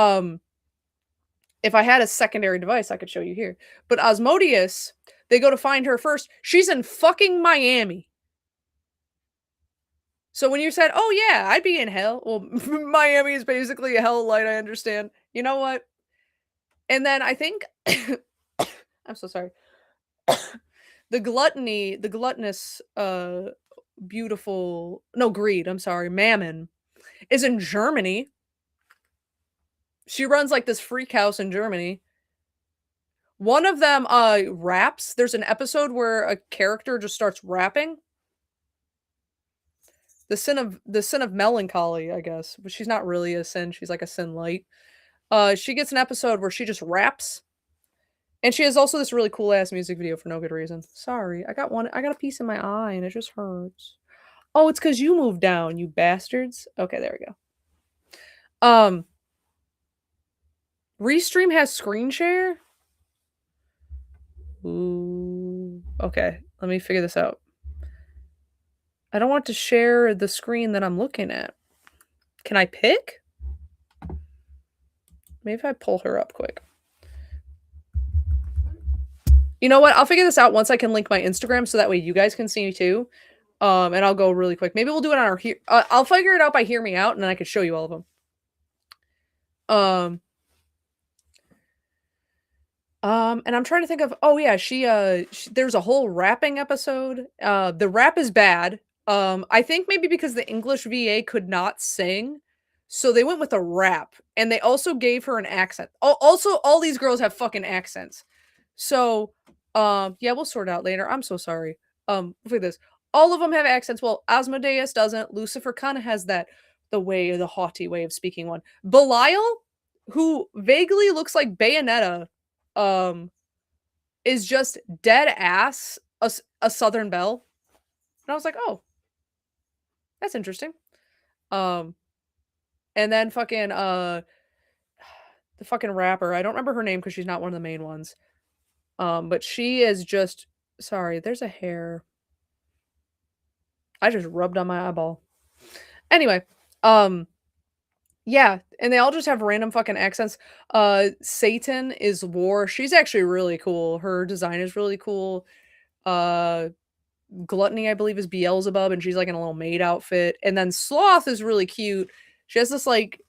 if I had a secondary device, I could show you here. But Asmodeus, they go to find her first. She's in fucking Miami. So when you said, "Oh yeah, I'd be in hell," well, Miami is basically a hell light. I understand. You know what? And then I think I'm so sorry. The gluttonous, beautiful, no, greed. I'm sorry, Mammon is in Germany. She runs like this freak house in Germany. One of them raps. There's an episode where a character just starts rapping. The sin of melancholy, I guess. But she's not really a sin. She's like a sin light. She gets an episode where she just raps. And she has also this really cool ass music video for no good reason. Sorry, I got a piece in my eye and it just hurts. Oh, it's because you moved down, you bastards. Okay, there we go. Restream has screen share? Ooh. Okay, let me figure this out. I don't want to share the screen that I'm looking at. Can I pick? Maybe if I pull her up quick. You know what? I'll figure this out once I can link my Instagram so that way you guys can see me too. And I'll go really quick. Maybe we'll do it on our I'll figure it out by Hear Me Out, and then I can show you all of them. And I'm trying to think of, oh yeah, there's a whole rapping episode. The rap is bad. I think maybe because the English VA could not sing, so they went with a rap, and they also gave her an accent. Also, all these girls have fucking accents. So, yeah, we'll sort it out later. I'm so sorry. Look at this. All of them have accents. Well, Asmodeus doesn't. Lucifer kind of has the haughty way of speaking one. Belial, who vaguely looks like Bayonetta, is just dead ass a Southern Belle. And I was like, oh, that's interesting. And then fucking the fucking rapper. I don't remember her name because she's not one of the main ones. But she is just sorry, there's a hair. I just rubbed on my eyeball. Anyway, yeah, and they all just have random fucking accents. Satan is War. She's actually really cool. Her design is really cool. Gluttony, I believe, is Beelzebub, and she's like in a little maid outfit. And then Sloth is really cute. She has this like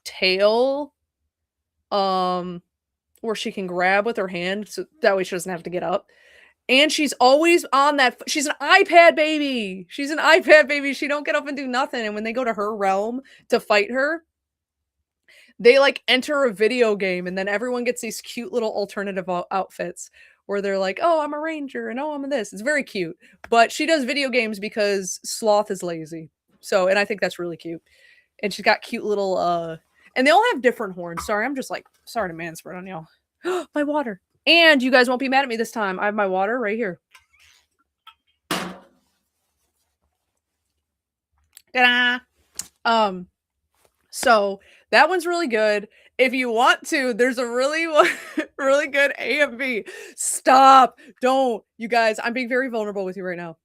tail, where she can grab with her hand, so that way she doesn't have to get up. And she's always on that. She's an iPad baby. She's an iPad baby. She don't get up and do nothing. And when they go to her realm to fight her, they like enter a video game, and then everyone gets these cute little alternative outfits where they're like, oh, I'm a ranger, and oh, I'm this. It's very cute. But she does video games because Sloth is lazy. So, and I think that's really cute. And she's got cute little, and they all have different horns. Sorry, I'm just like, sorry to manspread on y'all. My water. And you guys won't be mad at me this time. I have my water right here. Ta-da! So that one's really good. If you want to, there's a really, really good AMV. Stop. Don't. You guys, I'm being very vulnerable with you right now.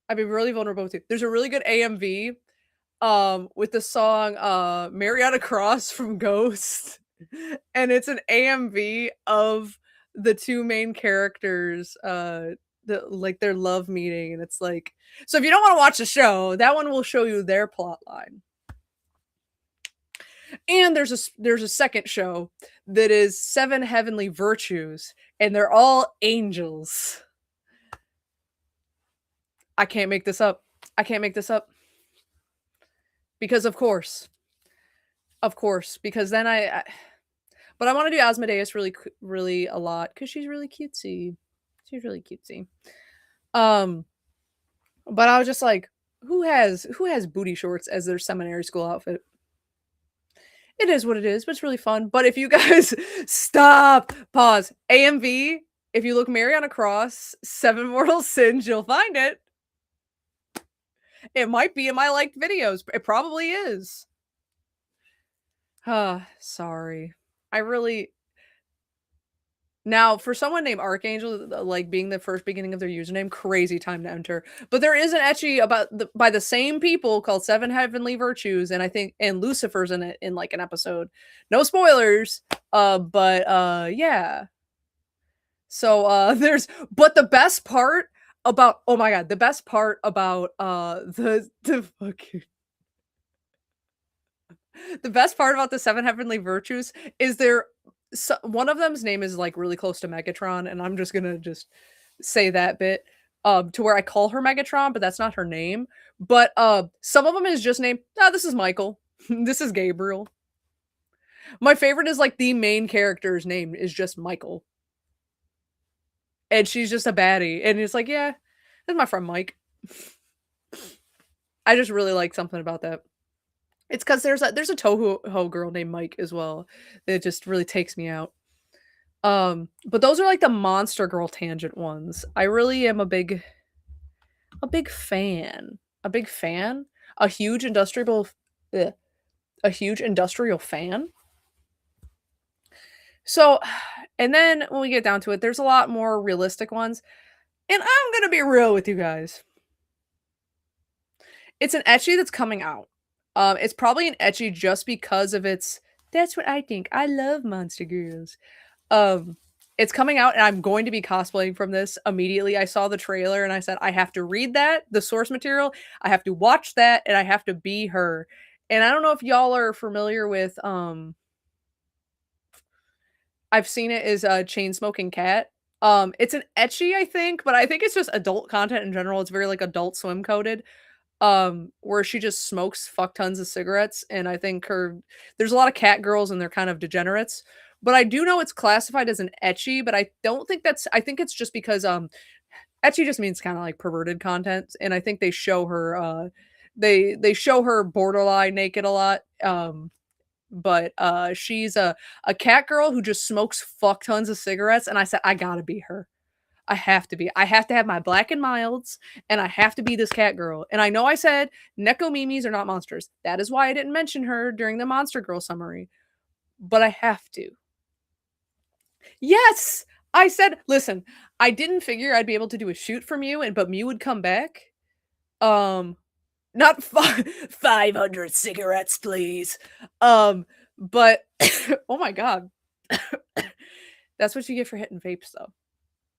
I'm being really vulnerable with you. There's a really good AMV with the song Mariana Cross from Ghost. And it's an AMV of the two main characters, like their love meeting. And it's like, so if you don't want to watch the show, that one will show you their plot line. And there's a second show that is 7 heavenly virtues, and they're all angels. I can't make this up. I can't make this up. Because of course, because then but I want to do Asmodeus really a lot because she's really cutesy. She's really cutesy. Um, but I was just like, who has booty shorts as their seminary school outfit? It is what it is, but it's really fun. But if you guys stop, pause, AMV, if you look Mary on a cross, 7 mortal sins, you'll find it. It might be in my liked videos. It probably is. Sorry. I really Now, for someone named Archangel, like being the first beginning of their username, crazy time to enter. But there is an ecchi by the same people called Seven Heavenly Virtues, and I think and Lucifer's in it in like an episode. No spoilers. Yeah. So but the best part about oh my god, the best part about the fucking the best part about the Seven Heavenly Virtues is one of them's name is like really close to Megatron, and I'm just gonna just say that bit to where I call her Megatron, but that's not her name. But some of them is just named. This is Michael. This is Gabriel. My favorite is like the main character's name is just Michael, and she's just a baddie, and it's like, yeah, that's my friend Mike. I just really like something about that. It's because there's a Toho girl named Mike as well. That just really takes me out. But those are like the Monster Girl tangent ones. I really am a big fan. A big fan? A huge industrial ugh, a huge industrial fan. So, and then when we get down to it, there's a lot more realistic ones. And I'm gonna be real with you guys. It's an ecchi that's coming out. It's probably an ecchi just because of its. That's what I think. I love Monster Girls. It's coming out, and I'm going to be cosplaying from this immediately. I saw the trailer, and I said I have to read that, the source material. I have to watch that, and I have to be her. And I don't know if y'all are familiar with. I've seen it as a chain smoking cat. It's an ecchi, I think, but I think it's just adult content in general. It's very like adult swim coded. Where she just smokes fuck tons of cigarettes, and I think there's a lot of cat girls and they're kind of degenerates. But I do know it's classified as an ecchi, but I don't think I think it's just because ecchi just means kind of like perverted content, and I think they show her they show her borderline naked a lot. But she's a cat girl who just smokes fuck tons of cigarettes, and I said I gotta be her. I have to be. I have to have my black and milds, and I have to be this cat girl. And I know I said Nekomimis are not monsters. That is why I didn't mention her during the Monster Girl summary. But I have to. Yes! I said, listen, I didn't figure I'd be able to do a shoot for Mew, but Mew would come back. Not 500 cigarettes, please. But oh my god. That's what you get for hitting vapes, though.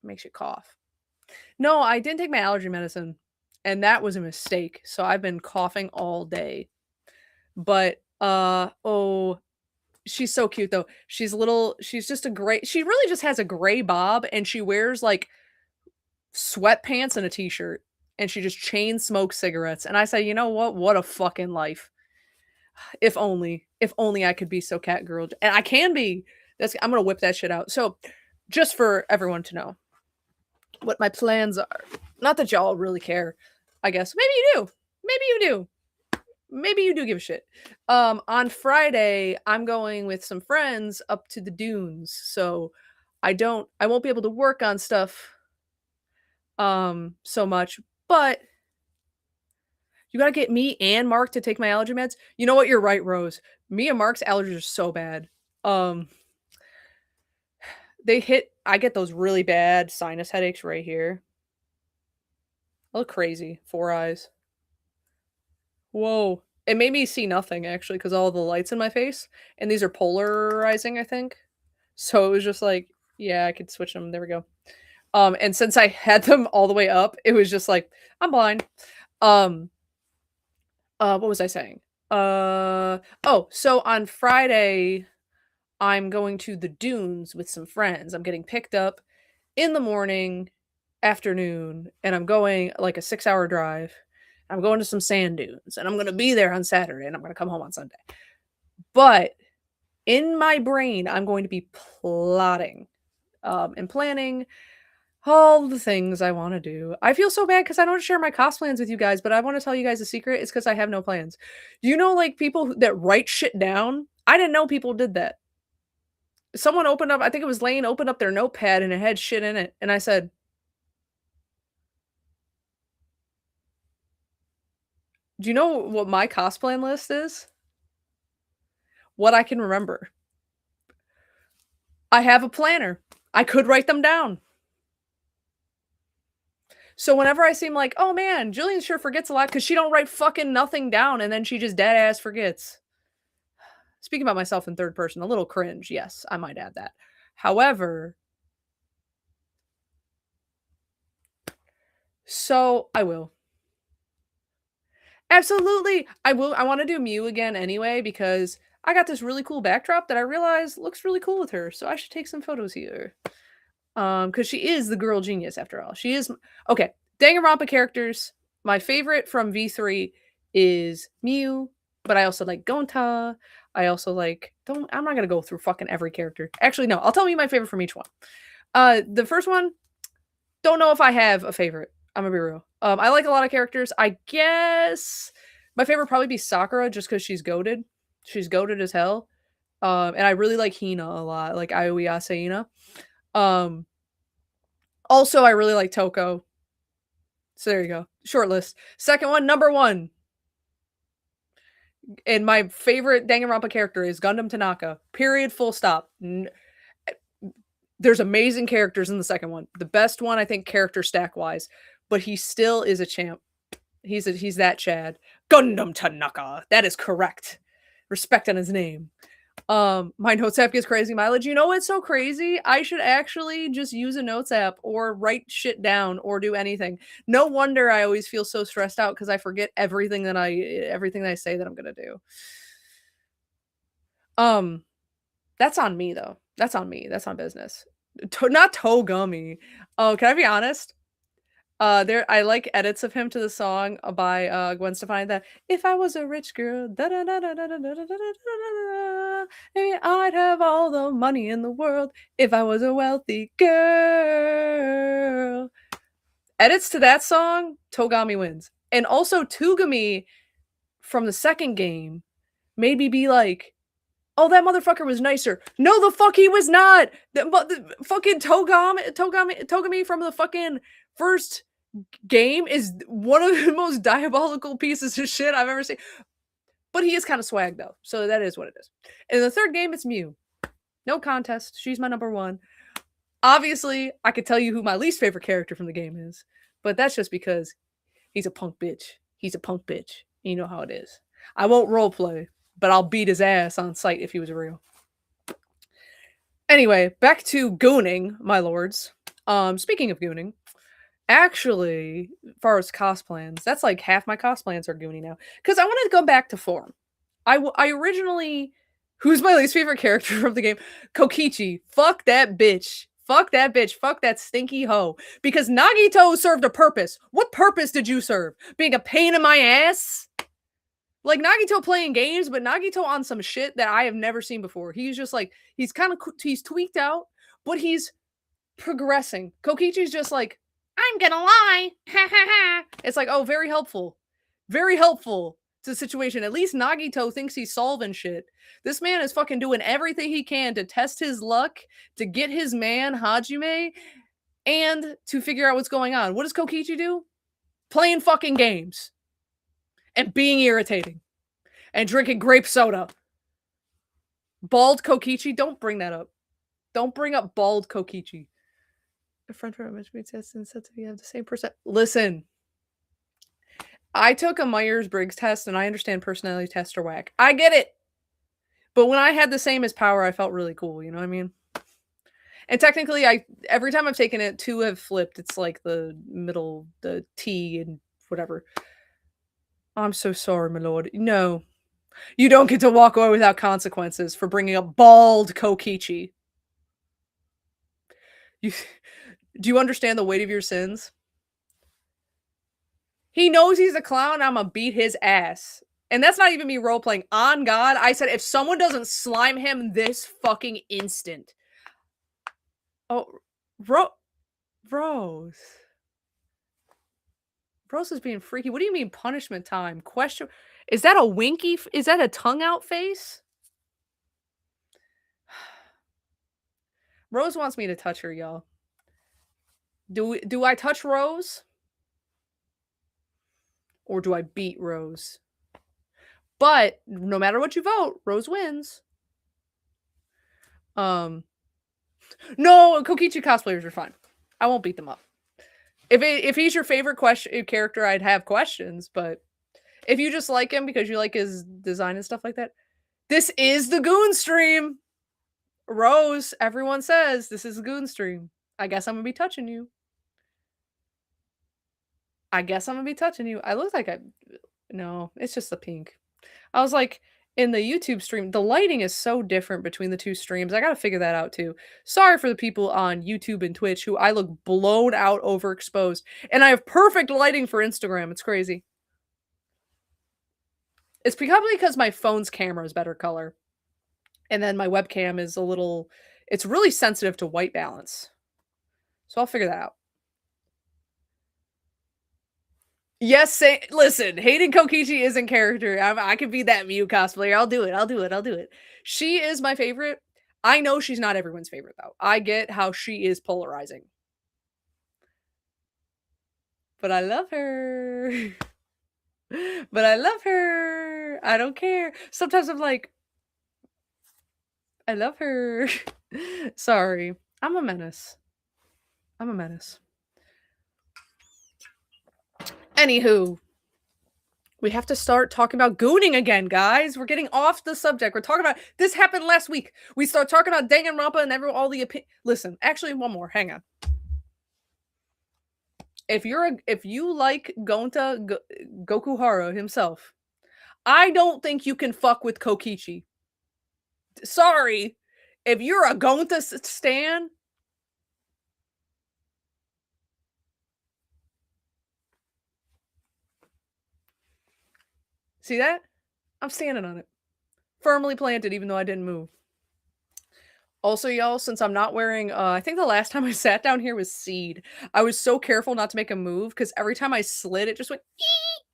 Makes you cough. No, I didn't take my allergy medicine, and that was a mistake. So I've been coughing all day. But oh, she's so cute though. She's just she really just has a gray bob, and she wears like sweatpants and a t-shirt, and she just chain smokes cigarettes. And I say, you know what a fucking life. If only I could be so cat girl, and I can be. I'm gonna whip that shit out. So just for everyone to know what my plans are. Not that y'all really care, I guess. Maybe you do. Maybe you do. Maybe you do give a shit. On Friday, I'm going with some friends up to the dunes. So I won't be able to work on stuff so much, but you gotta get me and Mark to take my allergy meds. You know what? You're right, Rose. Me and Mark's allergies are so bad. I get those really bad sinus headaches right here. I look crazy. 4 eyes. Whoa. It made me see nothing, actually, because all the lights in my face. And these are polarizing, I think. So it was just like, yeah, I could switch them. There we go. And since I had them all the way up, it was just like, I'm blind. What was I saying? So on Friday, I'm going to the dunes with some friends. I'm getting picked up in the morning, afternoon, and I'm going like a 6-hour drive. I'm going to some sand dunes, and I'm gonna be there on Saturday, and I'm gonna come home on Sunday. But in my brain, I'm going to be plotting, and planning all the things I wanna do. I feel so bad because I don't share my cos plans with you guys, but I wanna tell you guys a secret, it's because I have no plans. You know, like, people that write shit down? I didn't know people did that. Someone opened up I think it was Lane, opened up their notepad and it had shit in it, and I said, "Do you know what my cos plan list is?" What I can remember. I have a planner. I could write them down. So whenever I seem like, "Oh, man, Jillian sure forgets a lot because she don't write fucking nothing down, and then she just dead ass forgets." Speaking about myself in third person, a little cringe, yes, I might add that. However, so I will. Absolutely, I will. I wanna do Mew again anyway because I got this really cool backdrop that I realize looks really cool with her, so I should take some photos here. Because she is the girl genius after all. She is okay, Danganronpa characters, my favorite from V3 is Mew, but I also like Gonta. I also like don't I'm not gonna go through fucking every character. Actually, no, I'll tell you my favorite from each one. The first one, don't know if I have a favorite. I'm gonna be real. I like a lot of characters. I guess my favorite would probably be Sakura just because she's goaded. She's goaded as hell. And I really like Hina a lot, like Aoi Asaina. Um, Also, I really like Toko. So there you go. Short list. Second one, number one. And my favorite Danganronpa character is Gundam Tanaka. Period. Full stop. There's amazing characters in the second one. The best one, I think, character stack wise, but he still is a champ. He's that Chad. Gundam Tanaka. That is correct. Respect on his name. My notes app gets crazy mileage. You know what's so crazy? I should actually just use a notes app or write shit down or do anything. No wonder I always feel so stressed out because I forget everything that I say that I'm gonna do. Um, that's on me though. That's on me. That's on business. Not Togami. Oh, can I be honest? There I like edits of him to the song by Gwen Stefani that if I was a rich girl, da da da da da da da da da da, maybe I'd have all the money in the world if I was a wealthy girl. Edits to that song, Togami wins. And also Tugami from the second game made me be like, oh, that motherfucker was nicer. No, the fuck he was not. The fucking Togami from the fucking first game is one of the most diabolical pieces of shit I've ever seen. But he is kind of swag though, so that is what it is. In the third game, it's Mew. No contest. She's my number one. Obviously, I could tell you who my least favorite character from the game is, but that's just because he's a punk bitch. He's a punk bitch. You know how it is. I won't roleplay, but I'll beat his ass on sight if he was real. Anyway, back to gooning, my lords. Speaking of gooning, actually, as far as cost plans, that's like half my cost plans are Goonie now. Because I wanted to go back to form. I originally, who's my least favorite character from the game? Kokichi. Fuck that bitch. Fuck that bitch. Fuck that stinky hoe. Because Nagito served a purpose. What purpose did you serve? Being a pain in my ass? Like Nagito playing games, but Nagito on some shit that I have never seen before. He's just like, he's tweaked out, but he's progressing. Kokichi's just like, I'm gonna lie. Ha ha ha. It's like, oh, very helpful. Very helpful to the situation. At least Nagito thinks he's solving shit. This man is fucking doing everything he can to test his luck, to get his man, Hajime, and to figure out what's going on. What does Kokichi do? Playing fucking games. And being irritating. And drinking grape soda. Bald Kokichi, don't bring that up. Don't bring up bald Kokichi. A friend from image meets test and said to me, have the same percent. Listen, I took a Myers-Briggs test and I understand personality tests are whack. I get it. But when I had the same as power, I felt really cool. You know what I mean? And technically, every time I've taken it, 2 have flipped. It's like the middle, the T and whatever. I'm so sorry, my lord. No. You don't get to walk away without consequences for bringing up bald Kokichi. You do you understand the weight of your sins? He knows he's a clown, Imma beat his ass. And that's not even me role playing. On God, I said if someone doesn't slime him this fucking instant. Oh, Rose. Rose is being freaky. What do you mean punishment time? Question. Is that a winky? Is that a tongue out face? Rose wants me to touch her, y'all. Do I touch Rose? Or do I beat Rose? But no matter what you vote, Rose wins. No, Kokichi cosplayers are fine. I won't beat them up. If he's your favorite character, I'd have questions, but if you just like him because you like his design and stuff like that, this is the Goon stream. Rose, everyone says this is the Goon stream. I guess I'm gonna be touching you. I look like no, it's just the pink. I was like, in the YouTube stream, the lighting is so different between the two streams. I gotta figure that out too. Sorry for the people on YouTube and Twitch who I look blown out, overexposed, and I have perfect lighting for Instagram. It's crazy. It's probably because my phone's camera is better color. And then my webcam is it's really sensitive to white balance. So I'll figure that out. Yes, listen, Hayden Kokichi is in character. I could be that Mew cosplayer. I'll do it. She is my favorite. I know she's not everyone's favorite, though. I get how she is polarizing. But I love her. I don't care. Sometimes I'm like, I love her. Sorry. I'm a menace. Anywho, we have to start talking about gooning again, guys. We're getting off the subject. We're talking about this happened last week. We start talking about Danganronpa and all the listen. Actually, one more. Hang on. If you like Gonta Gokuhara himself, I don't think you can fuck with Kokichi. Sorry, if you're a Gonta stan. See that? I'm standing on it. Firmly planted, even though I didn't move. Also, y'all, since I'm not wearing, I think the last time I sat down here was Seed. I was so careful not to make a move because every time I slid, it just went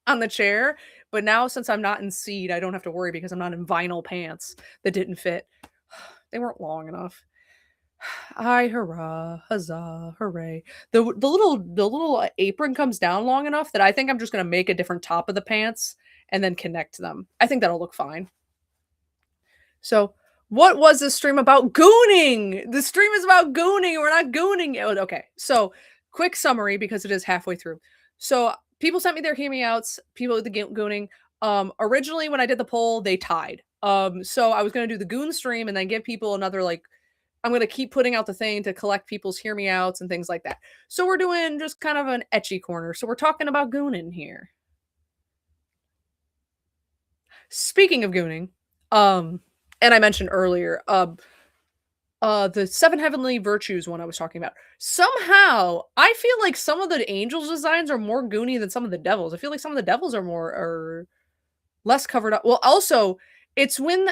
on the chair. But now, since I'm not in Seed, I don't have to worry because I'm not in vinyl pants that didn't fit. They weren't long enough. Hi, hurrah, huzzah, hooray. The little apron comes down long enough that I think I'm just going to make a different top of the pants and then connect them. I think that'll look fine. So, what was this stream about? Gooning! The stream is about gooning. We're not gooning. Okay, so quick summary because it is halfway through. So, people sent me their hear me outs, people with the gooning. Originally, when I did the poll, they tied. So I was going to do the goon stream and then give people another, like, I'm going to keep putting out the thing to collect people's hear me outs and things like that. So we're doing just kind of an ecchi corner. So we're talking about gooning here. Speaking of gooning, and I mentioned earlier, the 7 Heavenly Virtues one I was talking about. Somehow, I feel like some of the angels' designs are more goony than some of the devils. I feel like some of the devils are less covered up. Well, also, it's when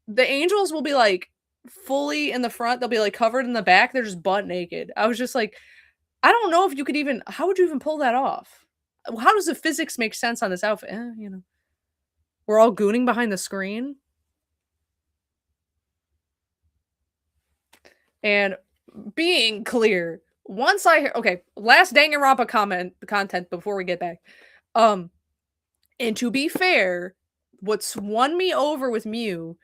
the angels will be like fully in the front, they'll be like covered in the back, they're just butt naked. I was just like, I don't know if you could even, how would you even pull that off? How does the physics make sense on this outfit? You know, we're all gooning behind the screen. And being clear, once I hear, okay, last Danganronpa content before we get back. And to be fair, what's won me over with Mew,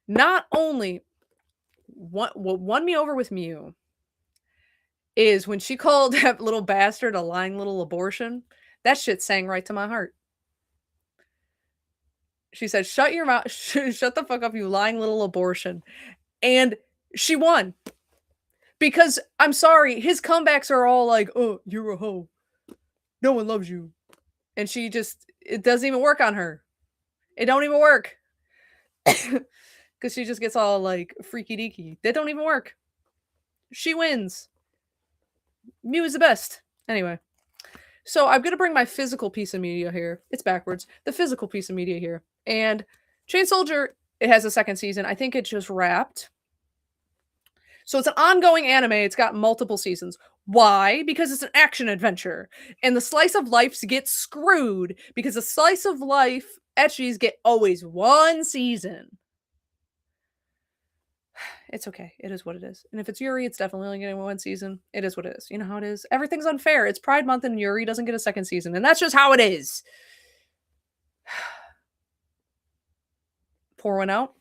not only what won me over with Mew is when she called that little bastard a lying little abortion. That shit sang right to my heart. She said, "Shut your mouth, shut the fuck up, you lying little abortion." And she won. Because I'm sorry, his comebacks are all like, "Oh, you're a hoe. No one loves you." And she just, it doesn't even work on her. It don't even work. Because she just gets all like freaky deaky. That don't even work. She wins. Mew is the best. Anyway, so I'm gonna bring my physical piece of media here. It's backwards. The physical piece of media here. And Chain Soldier, it has a second season. I think it just wrapped. So it's an ongoing anime. It's got multiple seasons. Why? Because it's an action adventure. And the slice of lives get screwed because the slice of life ecchis get always one season. It's okay. It is what it is. And if it's Yuri, it's definitely only getting one season. It is what it is. You know how it is. Everything's unfair. It's Pride Month and Yuri doesn't get a second season. And that's just how it is. Pour one out.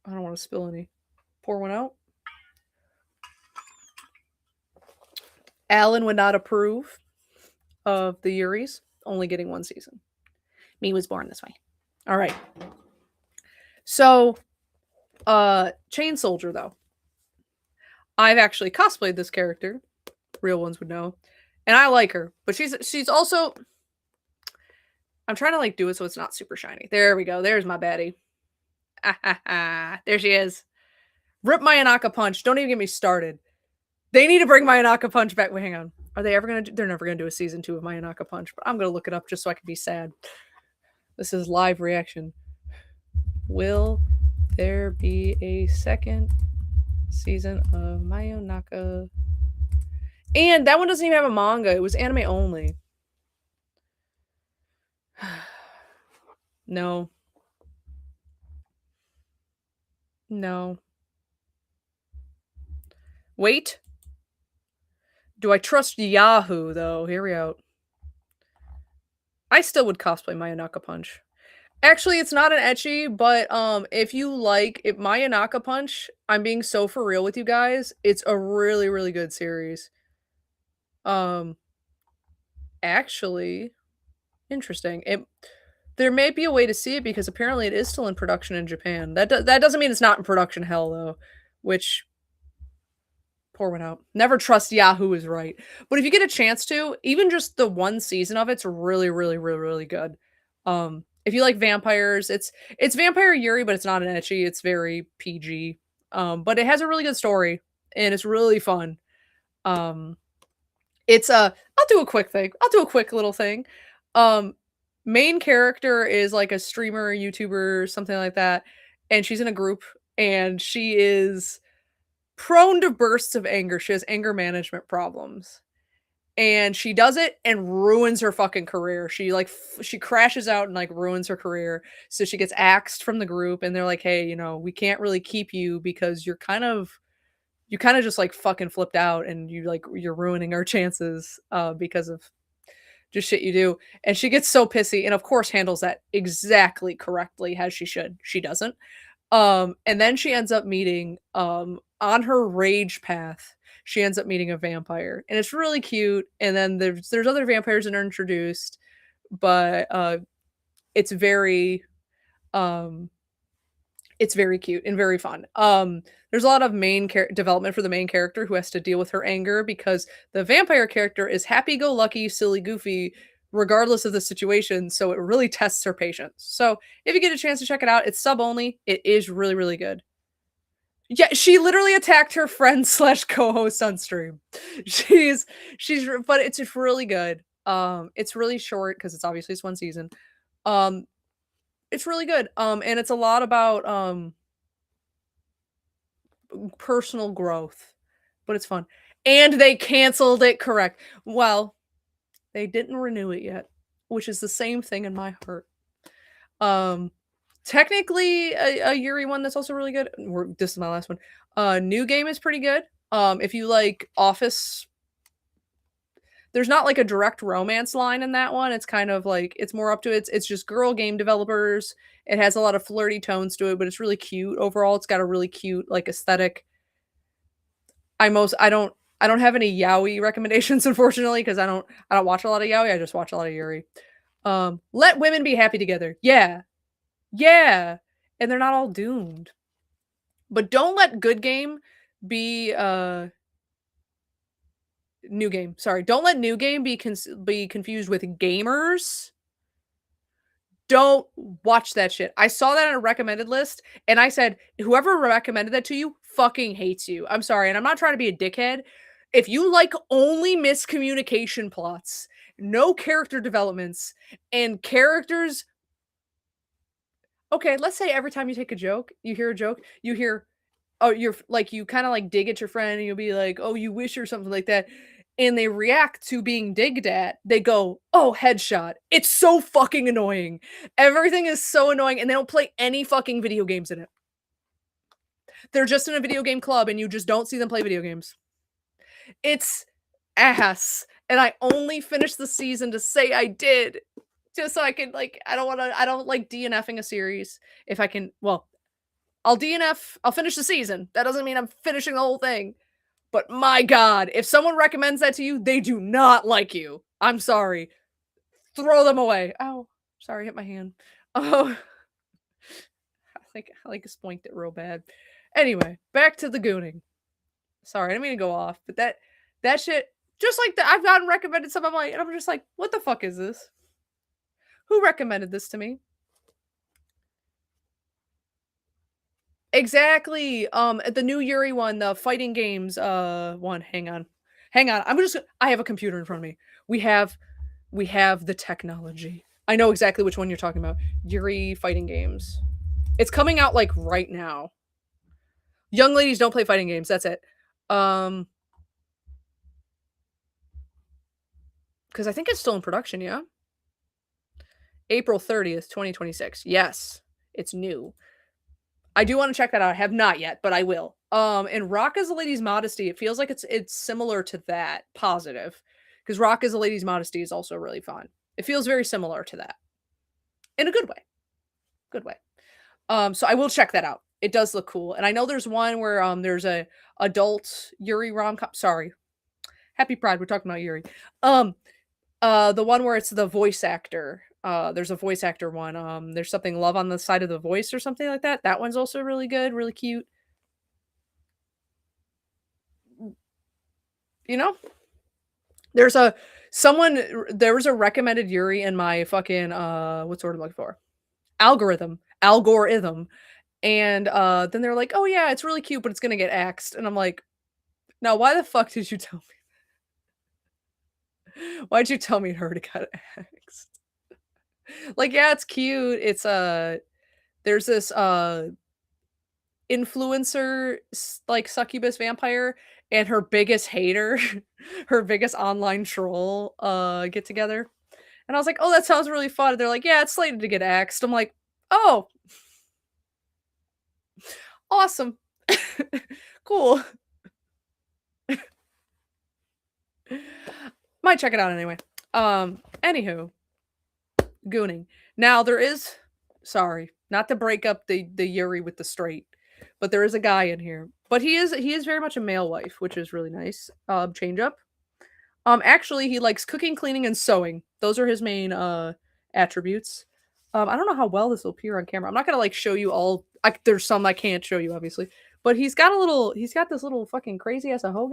I don't want to spill any. Pour one out. Alan would not approve of the Yuris only getting one season. Me was born this way. All right. So, Chain Soldier, though. I've actually cosplayed this character. Real ones would know. And I like her. But she's also... I'm trying to like do it so it's not super shiny. There we go. There's my baddie. There she is. Rip Mayanaka Punch. Don't even get me started. They need to bring Mayanaka Punch back. Wait, hang on. Are they ever going to... They're never going to do a season 2 of Mayanaka Punch. But I'm going to look it up just so I can be sad. This is live reaction. Will there be a second season of Mayanaka? And that one doesn't even have a manga. It was anime only. No. No. Wait. Do I trust Yahoo, though? Here we go. I still would cosplay Mayanaka Punch. Actually, it's not an ecchi, but if you like Mayanaka Punch, I'm being so for real with you guys. It's a really, really good series. Actually, interesting. There may be a way to see it because apparently it is still in production in Japan. That doesn't mean it's not in production hell though, which pour one out. Never trust Yahoo is right. But if you get a chance to, even just the one season of it's really, really, really, really good. If you like vampires, it's Vampire Yuri, but it's not an ecchi. It's very PG. But it has a really good story and it's really fun. It's I'll do a quick thing. I'll do a quick little thing. Main character is like a streamer, YouTuber, something like that, and she's in a group and she is prone to bursts of anger. She has anger management problems. And she does it and ruins her fucking career. She like she crashes out and like ruins her career. So she gets axed from the group and they're like, "Hey, you know, we can't really keep you because you kind of just like fucking flipped out and you're ruining our chances because of just shit you do." And she gets so pissy and of course handles that exactly correctly as she should. She doesn't. And then she ends up meeting on her rage path, she ends up meeting a vampire. And it's really cute. And then there's other vampires that are introduced, but it's very cute and very fun. There's a lot of main development for the main character who has to deal with her anger because the vampire character is happy-go-lucky, silly, goofy, regardless of the situation. So it really tests her patience. So if you get a chance to check it out, it's sub only. It is really, really good. Yeah, she literally attacked her friend slash co-host on stream. But it's just really good. It's really short because it's obviously it's one season. It's really good. And it's a lot about personal growth, but it's fun. And they canceled it, correct. Well, they didn't renew it yet, which is the same thing in my heart. Technically a Yuri one that's also really good. This is my last one. New Game is pretty good. If you like Office, there's not like a direct romance line in that one. It's kind of like it's more up to it's just girl game developers. It has a lot of flirty tones to it, but it's really cute overall. It's got a really cute like aesthetic. I don't have any yaoi recommendations unfortunately because I don't watch a lot of yaoi. I just watch a lot of Yuri. Let women be happy together. Yeah. Yeah. And they're not all doomed. But don't let good game be new game. Sorry. Don't let new game be confused with gamers. Don't watch that shit. I saw that on a recommended list and I said, whoever recommended that to you fucking hates you. I'm sorry. And I'm not trying to be a dickhead. If you like only miscommunication plots, no character developments, and characters. Okay, let's say every time you take a joke, you hear a joke, you hear, oh, you're like, you kind of like dig at your friend and you'll be like, oh, you wish or something like that. And they react to being digged at. They go, oh, headshot. It's so fucking annoying. Everything is so annoying. And they don't play any fucking video games in it. They're just in a video game club and you just don't see them play video games. It's ass. And I only finished the season to say I did. Just so I can, like, I don't like DNFing a series. If I can, well, I'll DNF, I'll finish the season. That doesn't mean I'm finishing the whole thing. But my God, if someone recommends that to you, they do not like you. I'm sorry. Throw them away. Ow. Sorry, hit my hand. Oh. I like spoinked it real bad. Anyway, back to the gooning. Sorry, I didn't mean to go off, but that shit, just like that, I've gotten recommended some, and I'm just like, what the fuck is this? Who recommended this to me? Exactly. The new Yuri one, the fighting games one. Hang on. I have a computer in front of me. We have the technology. I know exactly which one you're talking about. Yuri fighting games. It's coming out like right now. Young ladies don't play fighting games. That's it. Because I think it's still in production, yeah? April 30th, 2026. Yes, it's new. I do want to check that out. I have not yet, but I will. And Rock is a Lady's Modesty. It feels like it's similar to that, positive. Because Rock is a Lady's Modesty is also really fun. It feels very similar to that. In a good way. Good way. So I will check that out. It does look cool. And I know there's one where there's a adult Yuri rom-com. Sorry. Happy Pride. We're talking about Yuri. The one where it's the voice actor. There's a voice actor one. There's something Love on the Side of the Voice or something like that. That one's also really good, really cute. You know? There was a recommended Yuri in my fucking what's the word I'm looking for? Algorithm. And then they're like, oh yeah, it's really cute, but it's gonna get axed. And I'm like, now why the fuck did you tell me? Why'd you tell me it already got axed? Like, yeah, it's cute. It's there's this influencer like succubus vampire and her biggest hater, her biggest online troll get together. And I was like, "Oh, that sounds really fun." And they're like, "Yeah, it's slated to get axed." I'm like, "Oh, awesome. Cool." Might check it out anyway. Anywho, gooning. Now there is, sorry, not to break up the Yuri with the straight, but there is a guy in here. But he is very much a male wife, which is really nice. Change up. Actually, he likes cooking, cleaning, and sewing. Those are his main attributes. I don't know how well this will appear on camera. I'm not gonna like show you all. There's some I can't show you, obviously. But he's got this little fucking crazy ass ahoge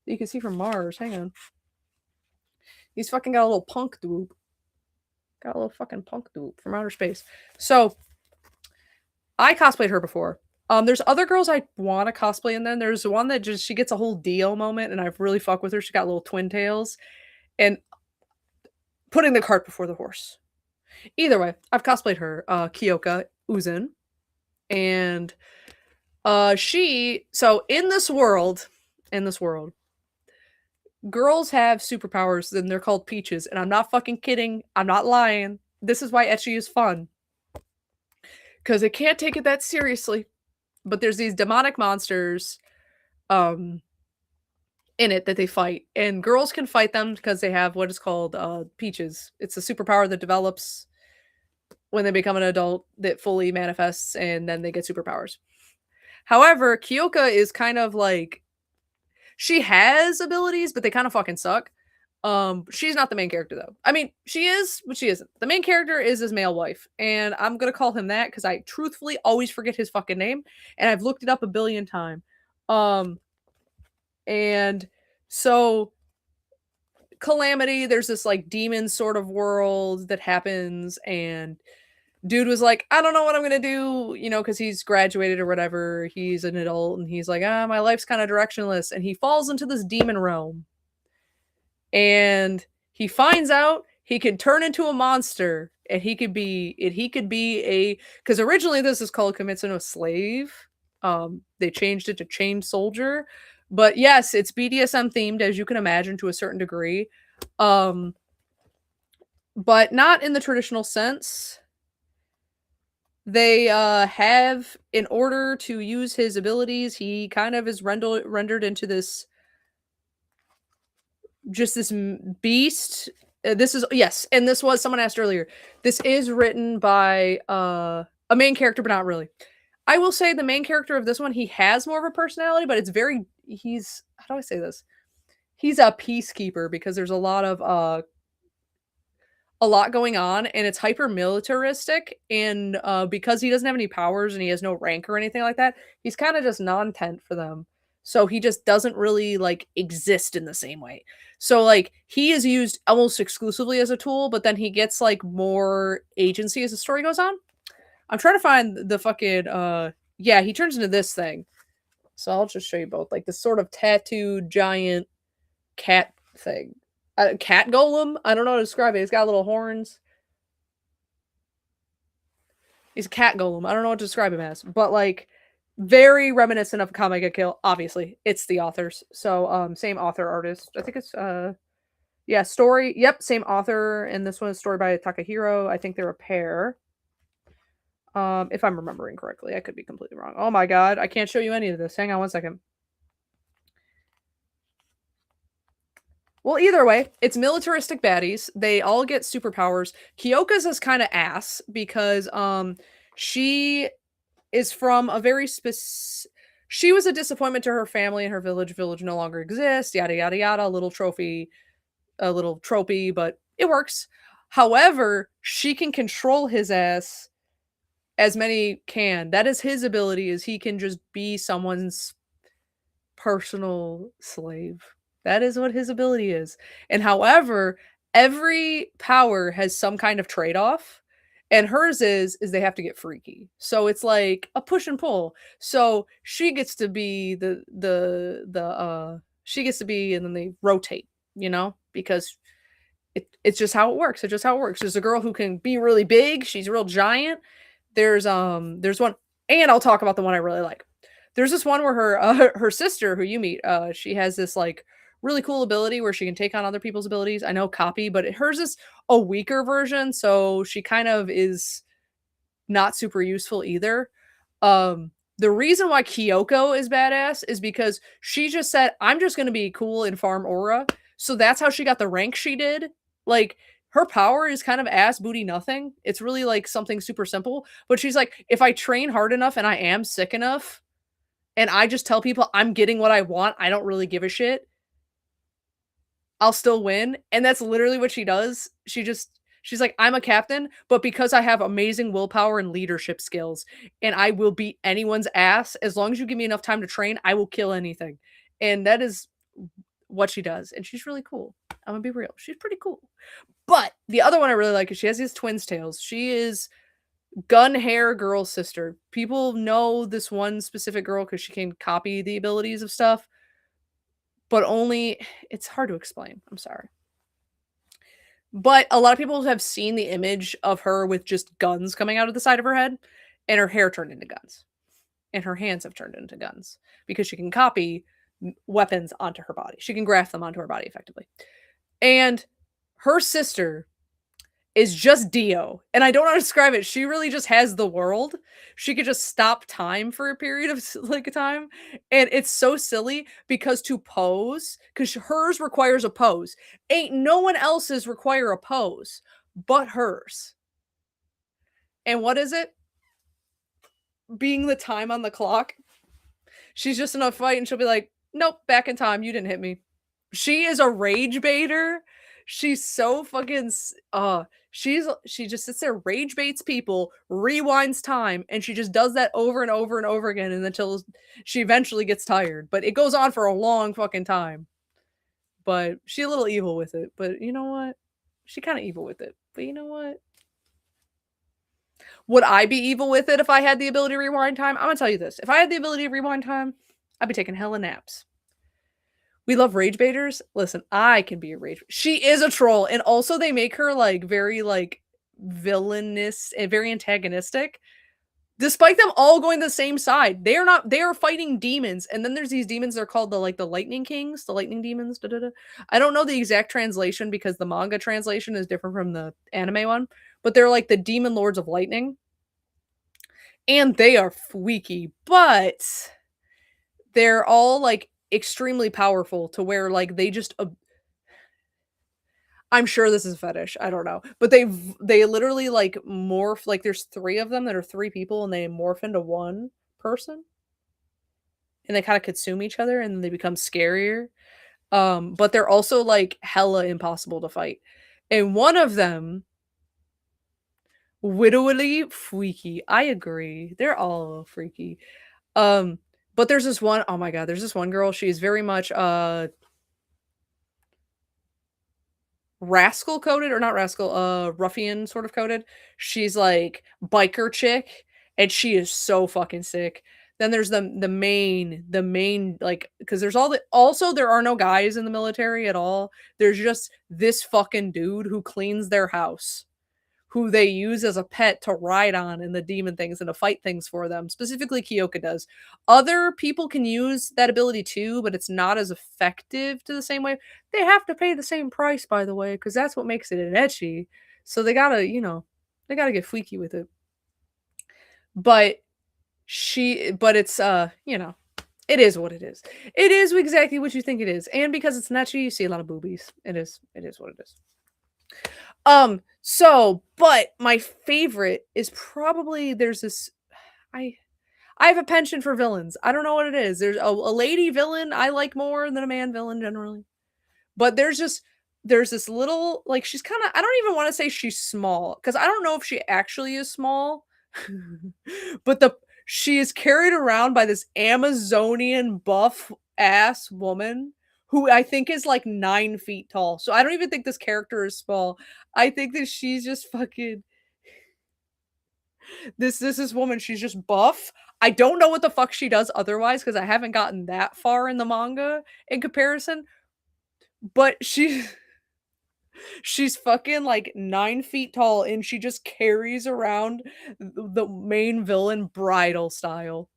that you can see from Mars. Hang on. He's fucking got a little punk dude. Got a little fucking punk dude from outer space. So I cosplayed her before. There's other girls I want to cosplay, and then there's one that just she gets a whole Dio moment, and I really fuck with her. She got little twin tails, and putting the cart before the horse. Either way, I've cosplayed her, Kyoka Uzun, and so in this world, girls have superpowers, and they're called peaches, and I'm not fucking kidding. I'm not lying. This is why Ecchi is fun. Because it can't take it that seriously. But there's these demonic monsters in it that they fight. And girls can fight them because they have what is called peaches. It's a superpower that develops when they become an adult that fully manifests, and then they get superpowers. However, Kyoka is kind of like, she has abilities, but they kind of fucking suck. She's not the main character though. I mean, she is, but she isn't. The main character is his male wife, and I'm gonna call him that because I truthfully always forget his fucking name, and I've looked it up a billion times. And so calamity. There's this like demon sort of world that happens, and dude was like, I don't know what I'm gonna do, you know, because he's graduated or whatever. He's an adult, and he's like, my life's kind of directionless, and he falls into this demon realm, and he finds out he can turn into a monster, and he could be a, because originally this is called Kimetsu no Slave. They changed it to Chained Soldier, but yes, it's BDSM themed, as you can imagine, to a certain degree, um, but not in the traditional sense. They have, in order to use his abilities, he kind of is rendered into this, just this beast. This is, yes, and this was, someone asked earlier, this is written by a main character, but not really. I will say the main character of this one, he has more of a personality, but it's very, he's, how do I say this? He's a peacekeeper, because there's a lot going on, and it's hyper militaristic, and because he doesn't have any powers and he has no rank or anything like that, he's kind of just non-tent for them, so he just doesn't really like exist in the same way. So like he is used almost exclusively as a tool, but then he gets like more agency as the story goes on. I'm trying to find the fucking yeah, he turns into this thing, so I'll just show you both, like this sort of tattooed giant cat thing. Cat golem? I don't know how to describe it. He's got little horns. He's a cat golem. I don't know what to describe him as, but like very reminiscent of Comic Get Kill. Obviously, it's the authors. So same author artist. I think it's yeah, story. Yep, same author, and this one is story by Takahiro. I think they're a pair. If I'm remembering correctly, I could be completely wrong. Oh my god, I can't show you any of this. Hang on one second. Well, either way, it's militaristic baddies. They all get superpowers. Kyoka's is kind of ass because she is from a very specific, she was a disappointment to her family and her village. Village no longer exists. Yada yada yada. A little trophy, a little tropey, but it works. However, she can control his ass, as many can. That is his ability, is he can just be someone's personal slave. That is what his ability is. And however, every power has some kind of trade-off. And hers is they have to get freaky. So it's like a push and pull. So she gets to be the she gets to be, and then they rotate, you know, because it's just how it works. It's just how it works. There's a girl who can be really big, she's real giant. There's one, and I'll talk about the one I really like. There's this one where her sister, who you meet, she has this like really cool ability where she can take on other people's abilities. I know copy, but hers is a weaker version, so she kind of is not super useful either. The reason why Kyoko is badass is because she just said, I'm just gonna be cool and farm aura. So that's how she got the rank she did. Like, her power is kind of ass booty nothing. It's really like something super simple. But she's like, if I train hard enough and I am sick enough, and I just tell people I'm getting what I want, I don't really give a shit, I'll still win. And that's literally what she does. She's like, I'm a captain, but because I have amazing willpower and leadership skills, and I will beat anyone's ass as long as you give me enough time to train, I will kill anything. And that is what she does. And she's really cool. I'm gonna be real. She's pretty cool. But the other one I really like is she has these twins tails. She is gun hair girl's sister. People know this one specific girl because she can copy the abilities of stuff, but only, it's hard to explain. I'm sorry. But a lot of people have seen the image of her with just guns coming out of the side of her head, and her hair turned into guns, and her hands have turned into guns because she can copy weapons onto her body. She can graft them onto her body effectively. And her sister is just Dio. And I don't know how to describe it. She really just has the world. She could just stop time for a period of like a time. And it's so silly because to pose, because hers requires a pose. Ain't no one else's require a pose but hers. And what is it? Being the time on the clock. She's just in a fight and she'll be like, nope, back in time. You didn't hit me. She is a rage baiter. She's so fucking she just sits there, rage baits people, rewinds time, and she just does that over and over and over again, and until she eventually gets tired. But it goes on for a long fucking time. but she a little evil with it. But you know what? She kind of evil with it. But you know what? Would I be evil with it if I had the ability to rewind time? I'm gonna tell you this. If I had the ability to rewind time, I'd be taking hella naps. We love rage baiters. Listen, I can be a rage. She is a troll, and also they make her like very like villainous and very antagonistic. Despite them all going the same side, they are not. They are fighting demons, and then there's these demons. They're called the Lightning Kings, the Lightning Demons. Da, da, da. I don't know the exact translation because the manga translation is different from the anime one, but they're like the demon lords of lightning, and they are Fweaky, but they're all like extremely powerful to where like they just I'm sure this is a fetish. I don't know. But they literally like morph like there's 3 of them that are 3 people and they morph into one person and they kind of consume each other and they become scarier. But they're also like hella impossible to fight. And one of them widowily freaky. I agree. They're all freaky. Um but there's this one, oh my god, there's this one girl. She's very much rascal coded or not rascal, ruffian sort of coded. She's like biker chick and she is so fucking sick. Then there's the main like because there's all the also there are no guys in the military at all. There's just this fucking dude who cleans their house who they use as a pet to ride on in the demon things and to fight things for them. Specifically, Kyoka does. Other people can use that ability too, but it's not as effective to the same way. They have to pay the same price, by the way, because that's what makes it an ecchi. So they gotta, they gotta get freaky with it. But but it's, it is what it is. It is exactly what you think it is. And because it's an ecchi, you see a lot of boobies. It is what it is. But my favorite is probably there's this I I have a penchant for villains. I don't know what it is. There's a lady villain I like more than a man villain generally. But there's this little like she's kind of I don't even want to say she's small because I don't know if she actually is small. but she is carried around by this Amazonian buff ass woman who I think is like 9 feet tall. So I don't even think this character is small. I think that she's just fucking this woman. She's just buff. I don't know what the fuck she does otherwise because I haven't gotten that far in the manga in comparison. But she's fucking like 9 feet tall and she just carries around the main villain bridal style.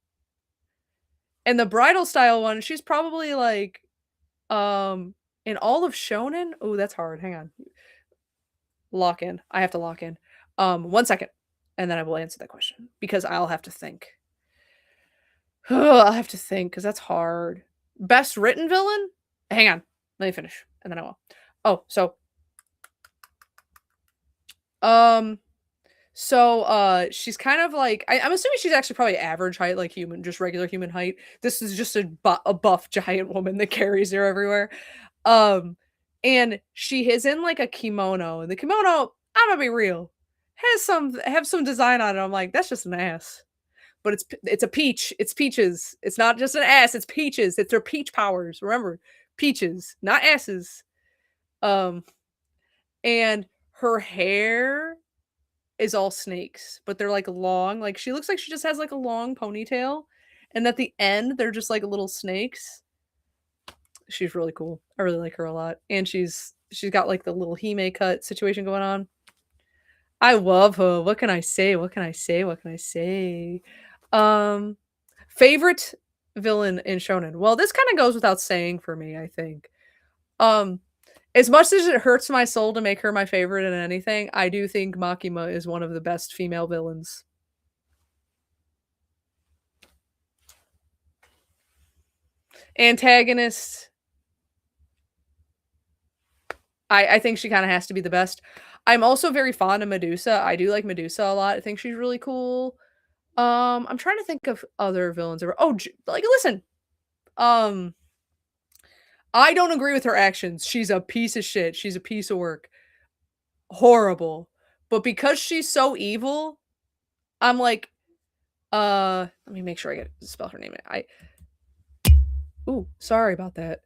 And the bridal style one, she's probably like in all of shonen. Oh, that's hard. Hang on. Lock in. I have to lock in. 1 second. And then I will answer that question because I'll have to think. I'll have to think because that's hard. Best written villain? Hang on. Let me finish and then I will. Oh, um she's kind of like I'm assuming she's actually probably average height, like human, just regular human height. This is just a buff giant woman that carries her everywhere. Um, and she is in like a kimono, and the kimono, I'm gonna be real, have some design on it. I'm like, that's just an ass. But it's a peach. It's peaches. It's not just an ass. It's peaches. It's their peach powers. Remember, peaches, not asses. Um, and her hair is all snakes, but they're like long. Like she looks like she just has like a long ponytail, and at the end they're just like little snakes. She's really cool. I really like her a lot, and she's got like the little hime cut situation going on. I love her. What can I say? What can I say? What can I say? Um, favorite villain in shonen. Well, this kind of goes without saying for me. I think. Um, as much as it hurts my soul to make her my favorite in anything, I do think Makima is one of the best female villains. Antagonist, I think she kind of has to be the best. I'm also very fond of Medusa. I do like Medusa a lot. I think she's really cool. I'm trying to think of other villains. Oh, like listen, um, I don't agree with her actions. She's a piece of shit. She's a piece of work. Horrible. But because she's so evil, I'm like, let me make sure I get to spell her name. Ooh, sorry about that.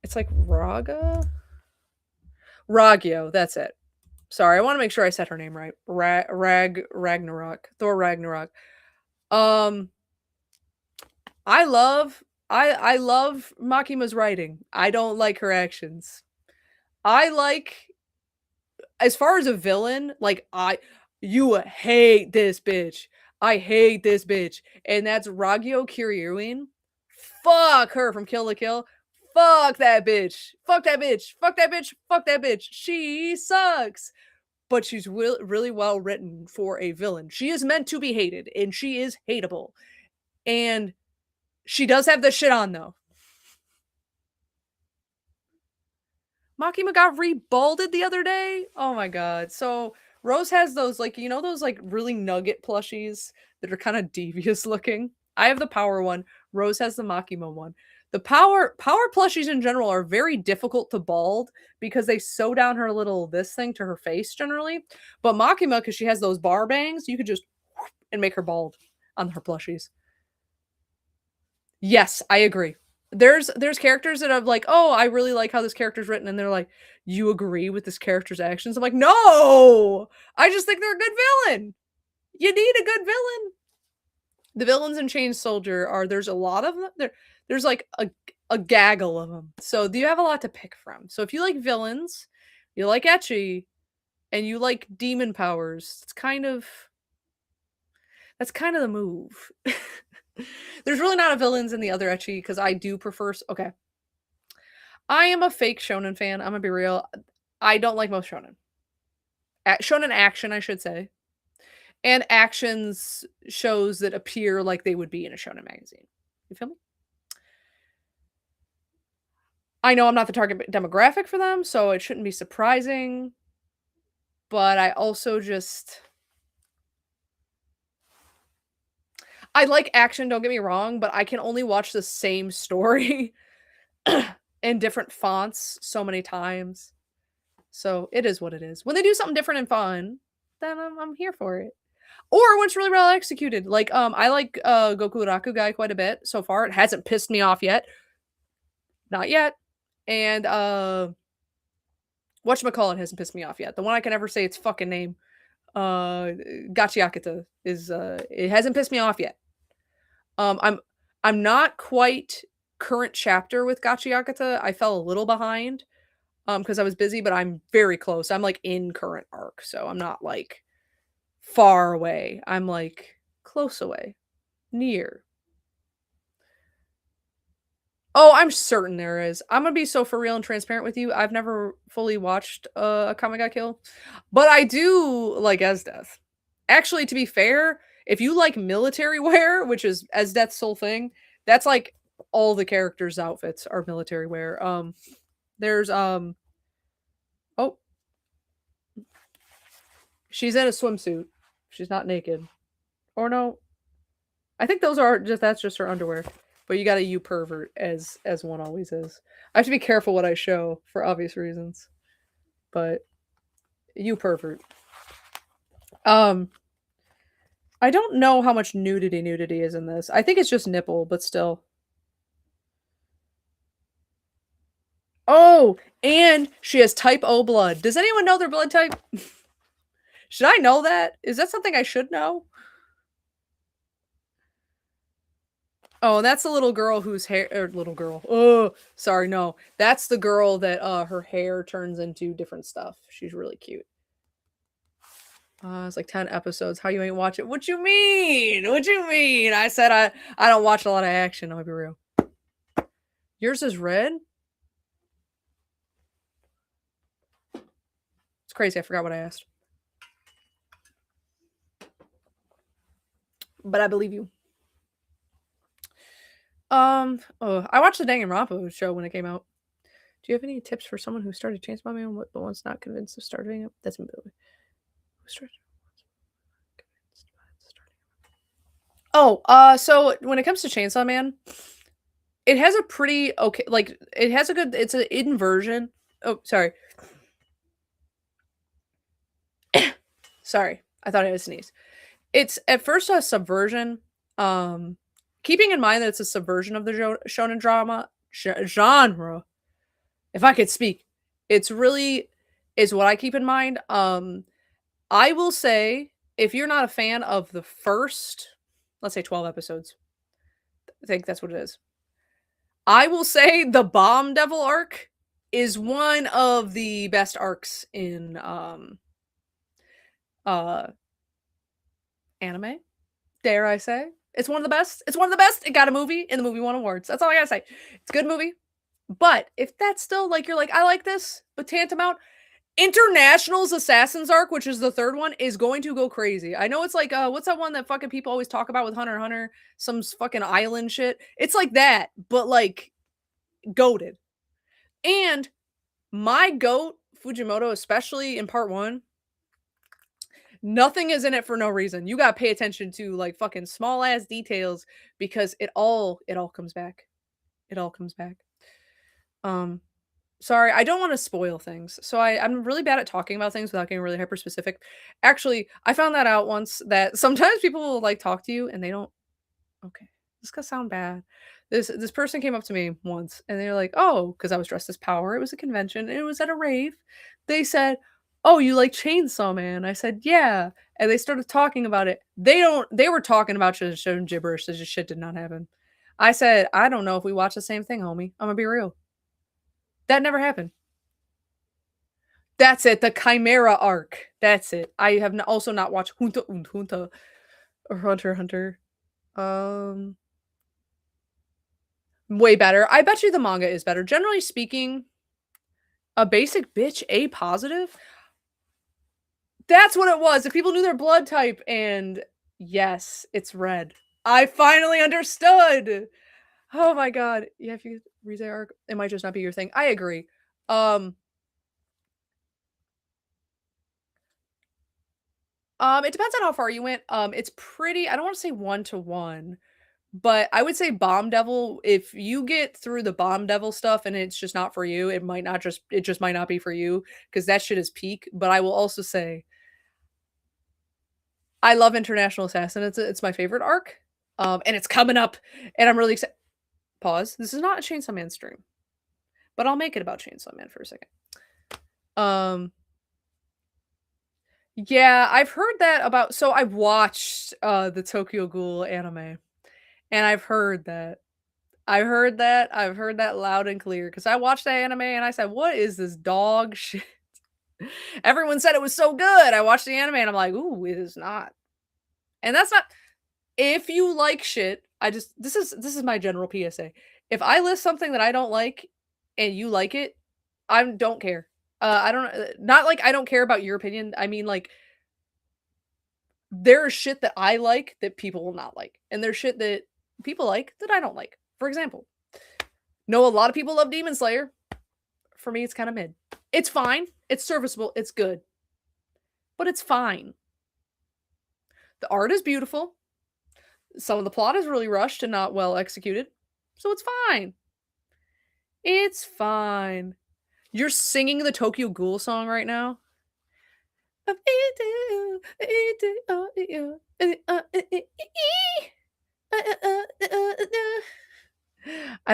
It's like Ragyo, that's it. Sorry, I want to make sure I said her name right. Ragnarok. Thor Ragnarok. Um I love Makima's writing. I don't like her actions. I like as far as a villain, like you hate this bitch. I hate this bitch. And that's Ragyo Kiryuin. Fuck her from Kill la Kill. Fuck that bitch. Fuck that bitch. Fuck that bitch. Fuck that bitch. She sucks. But she's really well written for a villain. She is meant to be hated, and she is hateable. And she does have the shit on, though. Makima got rebalded the other day. Oh my god. So Rose has those like those like really nugget plushies that are kind of devious looking. I have the power one. Rose has the Makima one. The power plushies in general are very difficult to bald because they sew down her little this thing to her face generally. But Makima, because she has those bar bangs, you could just and make her bald on her plushies. Yes, I agree. There's characters that I'm like, "Oh, I really like how this character's written," and they're like, "You agree with this character's actions?" I'm like, "No! I just think they're a good villain. You need a good villain." The villains in Chain Soldier are there's a lot of them. There's like a gaggle of them. So you have a lot to pick from. So if you like villains, you like Ecchi, and you like demon powers, that's kind of the move. There's really not a villains in the other Ecchi because I do prefer. Okay, I am a fake shonen fan. I'm gonna be real. I don't like most shonen. Shonen action, I should say, and actions shows that appear like they would be in a shonen magazine. You feel me? I know I'm not the target demographic for them, so it shouldn't be surprising. But I also just I like action. Don't get me wrong, but I can only watch the same story in different fonts so many times. So it is what it is. When they do something different and fun, then I'm here for it. Or when it's really well executed. Like I like Goku Rakugai quite a bit so far. It hasn't pissed me off yet. Not yet. And whatchamacallit hasn't pissed me off yet. The one I can never say its fucking name. Gachiakata is it hasn't pissed me off yet. I'm not quite current chapter with Gachiakata. I fell a little behind because I was busy, but I'm very close. I'm like in current arc, so I'm not like far away. I'm like close away, near. Oh, I'm certain there is. I'm gonna be so for real and transparent with you. I've never fully watched a Kamiga Kill, but I do like Death. Actually, to be fair, if you like military wear, which is Death's whole thing, that's like all the characters' outfits are military wear. There's oh, she's in a swimsuit. She's not naked. Or no, I think those are just that's just her underwear. But you got a you pervert as one always is. I have to be careful what I show for obvious reasons. But you pervert. Um I don't know how much nudity is in this. I think it's just nipple, but still. Oh, and she has type O blood. Does anyone know their blood type? Should I know that? Is that something I should know? Oh, that's the little girl whose hair little girl. Oh, sorry, no. That's the girl that her hair turns into different stuff. She's really cute. It's like 10 episodes. How you ain't watch it? What you mean? What you mean? I said I don't watch a lot of action, I'll be real. Yours is red? It's crazy. I forgot what I asked. But I believe you. I watched the Danganronpa show when it came out. Do you have any tips for someone who started Chainsaw Man but one's not convinced of starting it? That's me. Who started? Oh, so when it comes to Chainsaw Man, it has a pretty okay, like it has a good. It's an inversion. Oh, sorry. Sorry, I thought I had a sneeze. It's at first a subversion. Keeping in mind that it's a subversion of the shonen drama genre. If I could speak, it's really is what I keep in mind. I will say if you're not a fan of the first, let's say 12 episodes, I think that's what it is. I will say the Bomb Devil arc is one of the best arcs in uh anime, dare I say. It's one of the best. It's one of the best. It got a movie and the movie won awards. That's all I gotta say. It's a good movie. But if that's still like you're like, I like this, but tantamount, International's Assassin's arc, which is the third one, is going to go crazy. I know it's like, what's that one that fucking people always talk about with Hunter x Hunter? Some fucking island shit. It's like that, but like goated. And my goat, Fujimoto, especially in part one, nothing is in it for no reason. You gotta pay attention to like fucking small ass details because it all comes back. It all comes back. Um, Sorry, I don't want to spoil things. So I'm really bad at talking about things without getting really hyper specific. Actually, I found that out once that sometimes people will like talk to you and they don't. Okay, this could sound bad. This person came up to me once and they're like, "Oh, because I was dressed as Power. It was a convention and it was at a rave." They said, "Oh, you like Chainsaw Man?" I said, "Yeah." And they started talking about it. They don't. They were talking about just gibberish. This just shit did not happen. I said, "I don't know if we watch the same thing, homie. I'm gonna be real. That never happened." That's it, the Chimera arc. That's it. I have also not watched Junta und Junta or Hunter x Hunter. Um, Way better. I bet you the manga is better. Generally speaking, a basic bitch, A positive. That's what it was. If people knew their blood type, and yes, it's red. I finally understood. Oh my god. Yeah, if you Rize arc, it might just not be your thing. I agree. It depends on how far you went. It's pretty I don't wanna say 1 to 1, but I would say Bomb Devil, if you get through the Bomb Devil stuff and it's just not for you, it just might not be for you because that shit is peak, but I will also say, I love International Assassin, it's my favorite arc, and it's coming up, and I'm really excited. Pause. This is not a Chainsaw Man stream, but I'll make it about Chainsaw Man for a second. Um Yeah, I've heard that about so I've watched, the Tokyo Ghoul anime, and I've heard that loud and clear because I watched that anime and I said, "What is this dog shit?" Everyone said it was so good. I watched the anime and I'm like, "Ooh, it is not." And that's not if you like shit, this is my general PSA. If I list something that I don't like and you like it, I don't care. I don't not like I don't care about your opinion. I mean like there is shit that I like that people will not like, and there's shit that people like that I don't like. For example, know a lot of people love Demon Slayer. For me, it's kind of mid. It's fine. It's serviceable. It's good. But it's fine. The art is beautiful. Some of the plot is really rushed and not well executed. So it's fine. It's fine. You're singing the Tokyo Ghoul song right now. I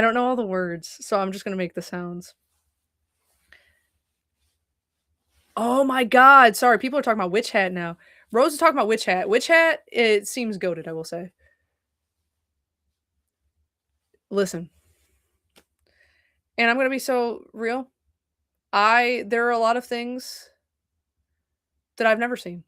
don't know all the words, so I'm just gonna make the sounds. Oh my god, sorry, people are talking about Witch Hat now. Rose is talking about Witch Hat. Witch Hat, it seems goated, I will say. Listen, and I'm gonna be so real. There are a lot of things that I've never seen.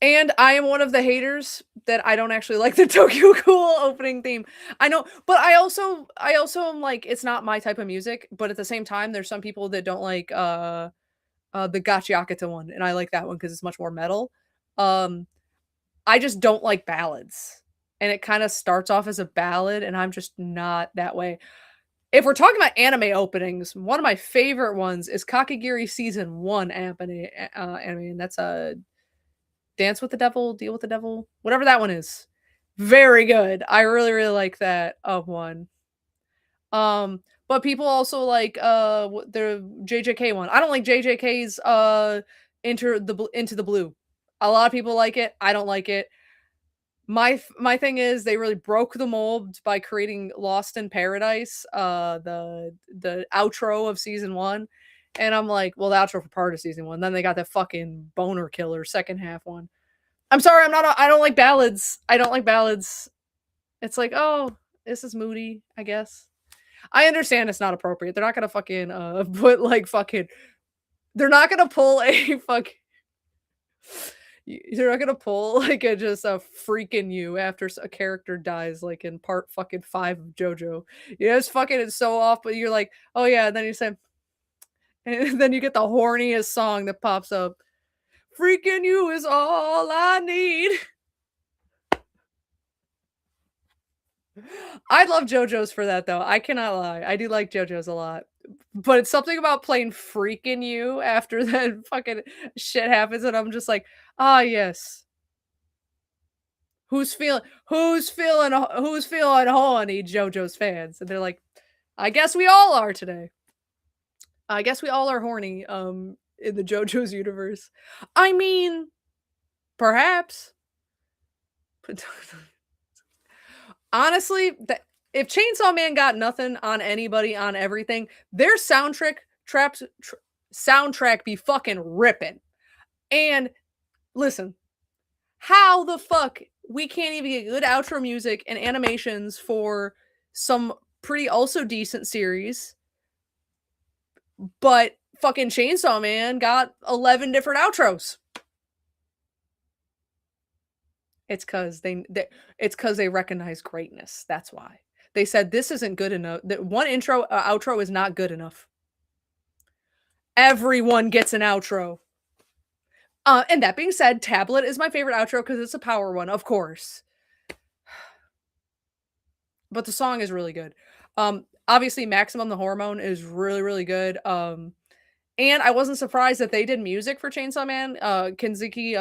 And I am one of the haters that I don't actually like the Tokyo Ghoul opening theme. I know, but I also am like, it's not my type of music, but at the same time, there's some people that don't like the Gachiakata one, and I like that one because it's much more metal. Um, I just don't like ballads. And it kind of starts off as a ballad, and I'm just not that way. If we're talking about anime openings, one of my favorite ones is Kakegiri season 1 anime, and that's a Dance with the Devil, Deal with the Devil, whatever that one is. Very good. I really, really like that one. But people also like the JJK one. I don't like JJK's Into the Blue. A lot of people like it. I don't like it. My thing is they really broke the mold by creating Lost in Paradise, the outro of season 1, and I'm like, well, the outro for part of season 1, then they got that fucking boner killer second half one. I'm sorry, I don't like ballads. I don't like ballads. It's like, oh, this is moody, I guess. I understand it's not appropriate. They're not gonna fucking put like fucking. They're not gonna pull a fuck. You're not gonna pull like a just a freaking you after a character dies, like in part fucking 5 of JoJo. It's fucking it's so off, but you're like, oh yeah, and then you say, and then you get the horniest song that pops up. Freaking you is all I need. I love JoJo's for that though. I cannot lie. I do like JoJo's a lot. But it's something about playing freaking you after that fucking shit happens, and I'm just like, ah yes. Who's feeling horny, JoJo's fans? And they're like, I guess we all are today. I guess we all are horny, in the JoJo's universe. I mean, perhaps. But honestly, if Chainsaw Man got nothing on anybody on everything, their soundtrack be fucking ripping. And listen, how the fuck we can't even get good outro music and animations for some pretty also decent series, but fucking Chainsaw Man got 11 different outros. It's cuz they recognize greatness. That's why. They said this isn't good enough. That one outro is not good enough. Everyone gets an outro. And that being said, Tablet is my favorite outro because it's a power one, of course. But the song is really good. Obviously, Maximum the Hormone is really, really good. And I wasn't surprised that they did music for Chainsaw Man. Kenzuki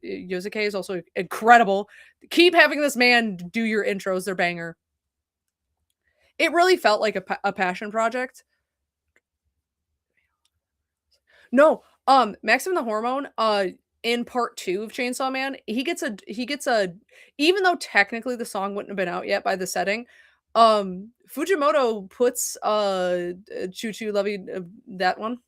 Yosuke is also incredible. Keep having this man do your intros; they're banger. It really felt like a passion project. No, Maximum the Hormone, in part 2 of Chainsaw Man, he gets a even though technically the song wouldn't have been out yet by the setting, Fujimoto puts, Choo Choo Lovey, that one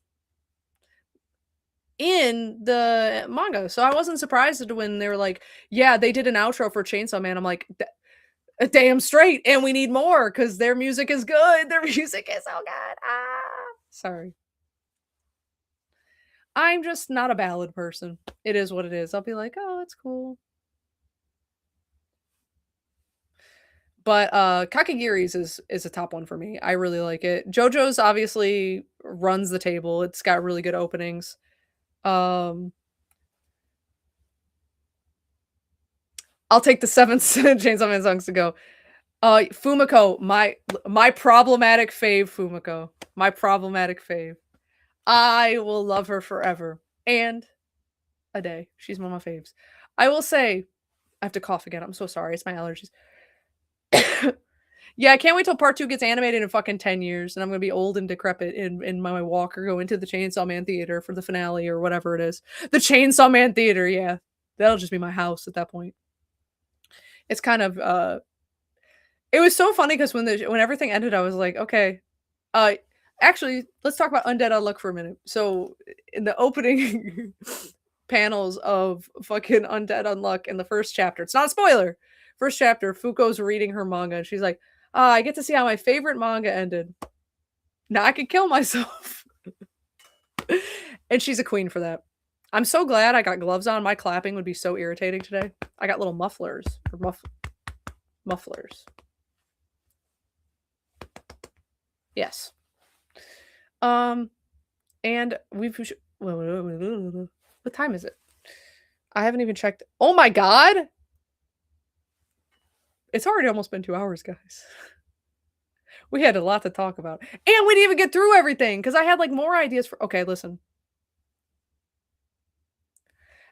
in the manga. So I wasn't surprised when they were like, yeah, they did an outro for Chainsaw Man. I'm like, damn straight, and we need more because their music is good. Their music is so good. Sorry. I'm just not a ballad person. It is what it is. I'll be like, "Oh, it's cool." But, Kakegiri's is a top one for me. I really like it. JoJo's obviously runs the table. It's got really good openings. Um, I'll take the 7 Chainsaw Man songs to go. Fumiko, my problematic fave Fumiko. My problematic fave. I will love her forever and a day. She's one of my faves. I will say I have to cough again. I'm so sorry. It's my allergies. Yeah, I can't wait till part 2 gets animated in fucking 10 years, and I'm gonna be old and decrepit in my walker, go into the Chainsaw Man theater for the finale or whatever it is. The Chainsaw Man theater, yeah. That'll just be my house at that point. It's kind of, it was so funny because when everything ended, I was like, "Okay." Actually, let's talk about Undead Unluck for a minute. So, in the opening panels of fucking Undead Unluck in the first chapter, it's not a spoiler. First chapter, Fuko's reading her manga, and she's like, I get to see how my favorite manga ended. Now I could kill myself." And she's a queen for that. I'm so glad I got gloves on. My clapping would be so irritating today. I got little mufflers. Or mufflers. Yes. And we've what time is it? I haven't even checked. Oh my god! It's already almost been 2 hours, guys. We had a lot to talk about. And we didn't even get through everything because I had like more ideas for. Okay, listen.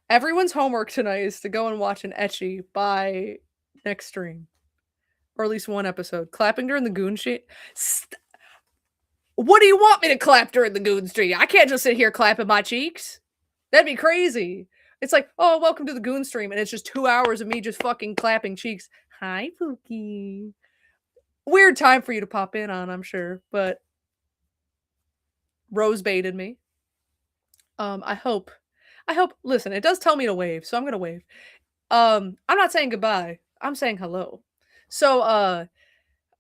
Everyone's homework tonight is to go and watch an Ecchi by next stream. Or at least one episode. Clapping during the Goon Street. What do you want me to clap during the Goon Street? I can't just sit here clapping my cheeks. That'd be crazy. It's like, oh, welcome to the Goon stream, and it's just 2 hours of me just fucking clapping cheeks. Hi, Fweaky. Weird time for you to pop in on, I'm sure, but Rose baited me. I hope. Listen, it does tell me to wave, so I'm gonna wave. I'm not saying goodbye. I'm saying hello. So,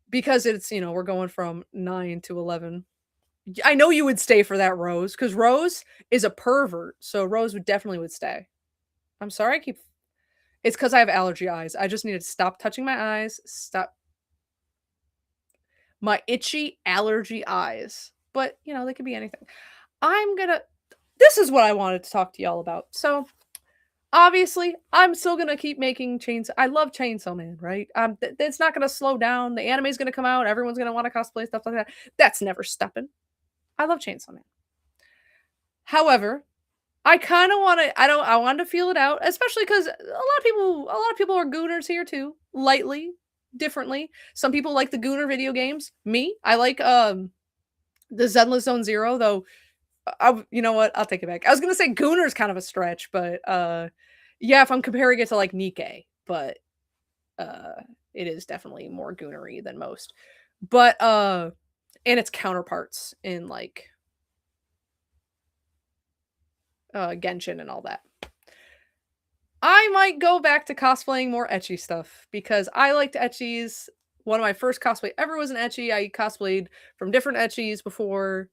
because it's, we're going from 9 to 11. I know you would stay for that, Rose, because Rose is a pervert, so Rose would stay. I'm sorry I keep it's because I have allergy eyes. I just need to stop touching my eyes. Stop my itchy allergy eyes. But, they could be anything. This is what I wanted to talk to y'all about. So, obviously, I'm still gonna keep making chains. I love Chainsaw Man, right? It's not gonna slow down. The anime's gonna come out. Everyone's gonna want to cosplay stuff like that. That's never stopping. I love Chainsaw Man. However, I kind of want to. I want to feel it out, especially because a lot of people are gooners here too, lightly, differently. Some people like the gooner video games. Me, I like the Zenless Zone Zero, though. You know what? I'll take it back. I was gonna say gooner's kind of a stretch, but yeah, if I'm comparing it to like Nikkei, but it is definitely more goonery than most. But and its counterparts in like Genshin and all that. I might go back to cosplaying more ecchi stuff because I liked ecchis. One of my first cosplay ever was an ecchi. I cosplayed from different ecchis before.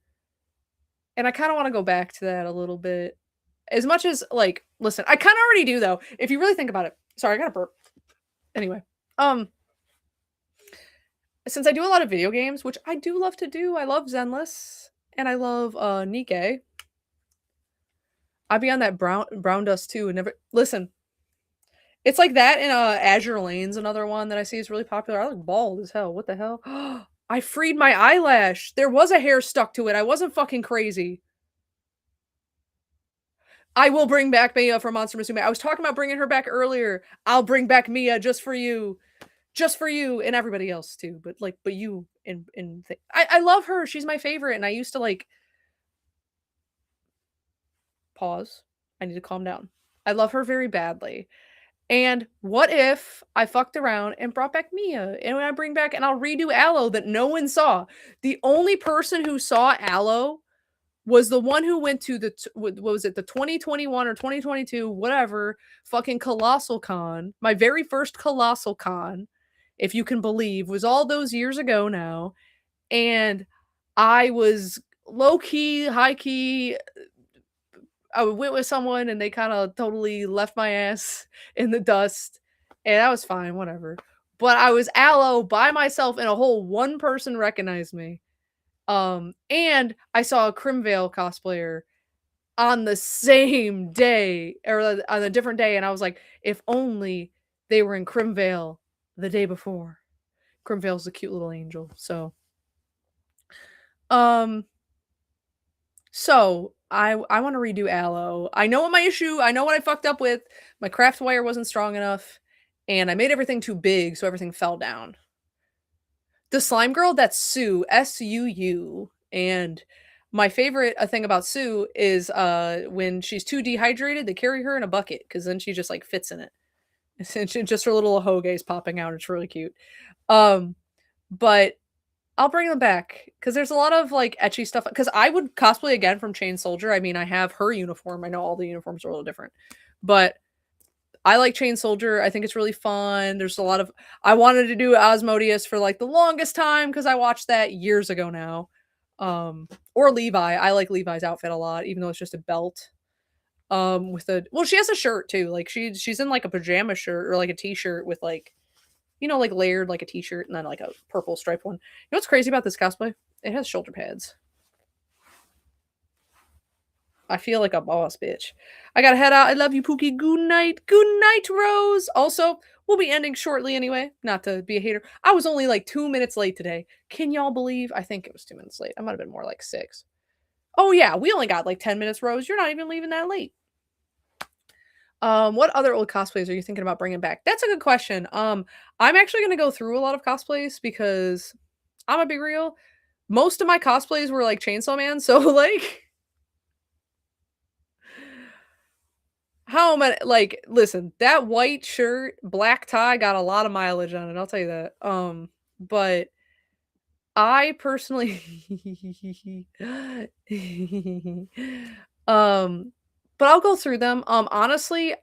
And I kind of want to go back to that a little bit. As much as, like, listen, I kind of already do, though. If you really think about it. Sorry, I got a burp. Anyway. Since I do a lot of video games, which I do love to do, I love Zenless. And I love Nikkei. I'd be on that brown dust, too. And never... Listen. It's like that in Azure Lane's another one that I see is really popular. I look bald as hell. What the hell? I freed my eyelash. There was a hair stuck to it. I wasn't fucking crazy. I will bring back Mia from Monster Musume. I was talking about bringing her back earlier. I'll bring back Mia just for you. Just for you and everybody else too. But you and I love her. She's my favorite. And I used to like pause. I need to calm down. I love her very badly. And what if I fucked around and brought back Mia? And when I bring back and I'll redo Aloe that no one saw. The only person who saw Aloe was the one who went to what was it, the 2021 or 2022, whatever, fucking Colossal Con. My very first Colossal Con, if you can believe, was all those years ago now. And I was low-key, high-key, I went with someone and they kind of totally left my ass in the dust. And that was fine, whatever. But I was Aloe by myself and a whole one person recognized me. And I saw a Crimvale cosplayer on the same day or on a different day. And I was like, if only they were in Crimvale the day before. Crimvale's a cute little angel. So I want to redo Aloe. I know what my issue, I know what I fucked up with. My craft wire wasn't strong enough, and I made everything too big, so everything fell down. The slime girl, that's Sue, S-U-U, and my favorite thing about Sue is when she's too dehydrated, they carry her in a bucket, because then she just, like, fits in it. And just her little hoge's popping out, it's really cute. But I'll bring them back because there's a lot of like ecchi stuff. Because I would cosplay again from Chain Soldier. I mean, I have her uniform. I know all the uniforms are a little different, but I like Chain Soldier. I think it's really fun. There's a lot of. I wanted to do Asmodeus for like the longest time because I watched that years ago now. Or Levi. I like Levi's outfit a lot, even though it's just a belt. She has a shirt too. Like she's in like a pajama shirt or like a t-shirt with like, like layered like a t-shirt and then like a purple striped one. You know what's crazy about this cosplay? It has shoulder pads. I feel like a boss bitch. I gotta head out. I love you, Pookie. Good night. Good night, Rose. Also, we'll be ending shortly anyway. Not to be a hater. I was only like 2 minutes late today. Can y'all believe? I think it was 2 minutes late. I might have been more like 6. Oh yeah, we only got like 10 minutes, Rose. You're not even leaving that late. What other old cosplays are you thinking about bringing back? That's a good question. I'm actually gonna go through a lot of cosplays because I'm gonna be real. Most of my cosplays were like Chainsaw Man, so like How am I like, listen, that white shirt, black tie got a lot of mileage on it, I'll tell you that. But I personally um, but I'll go through them. Honestly,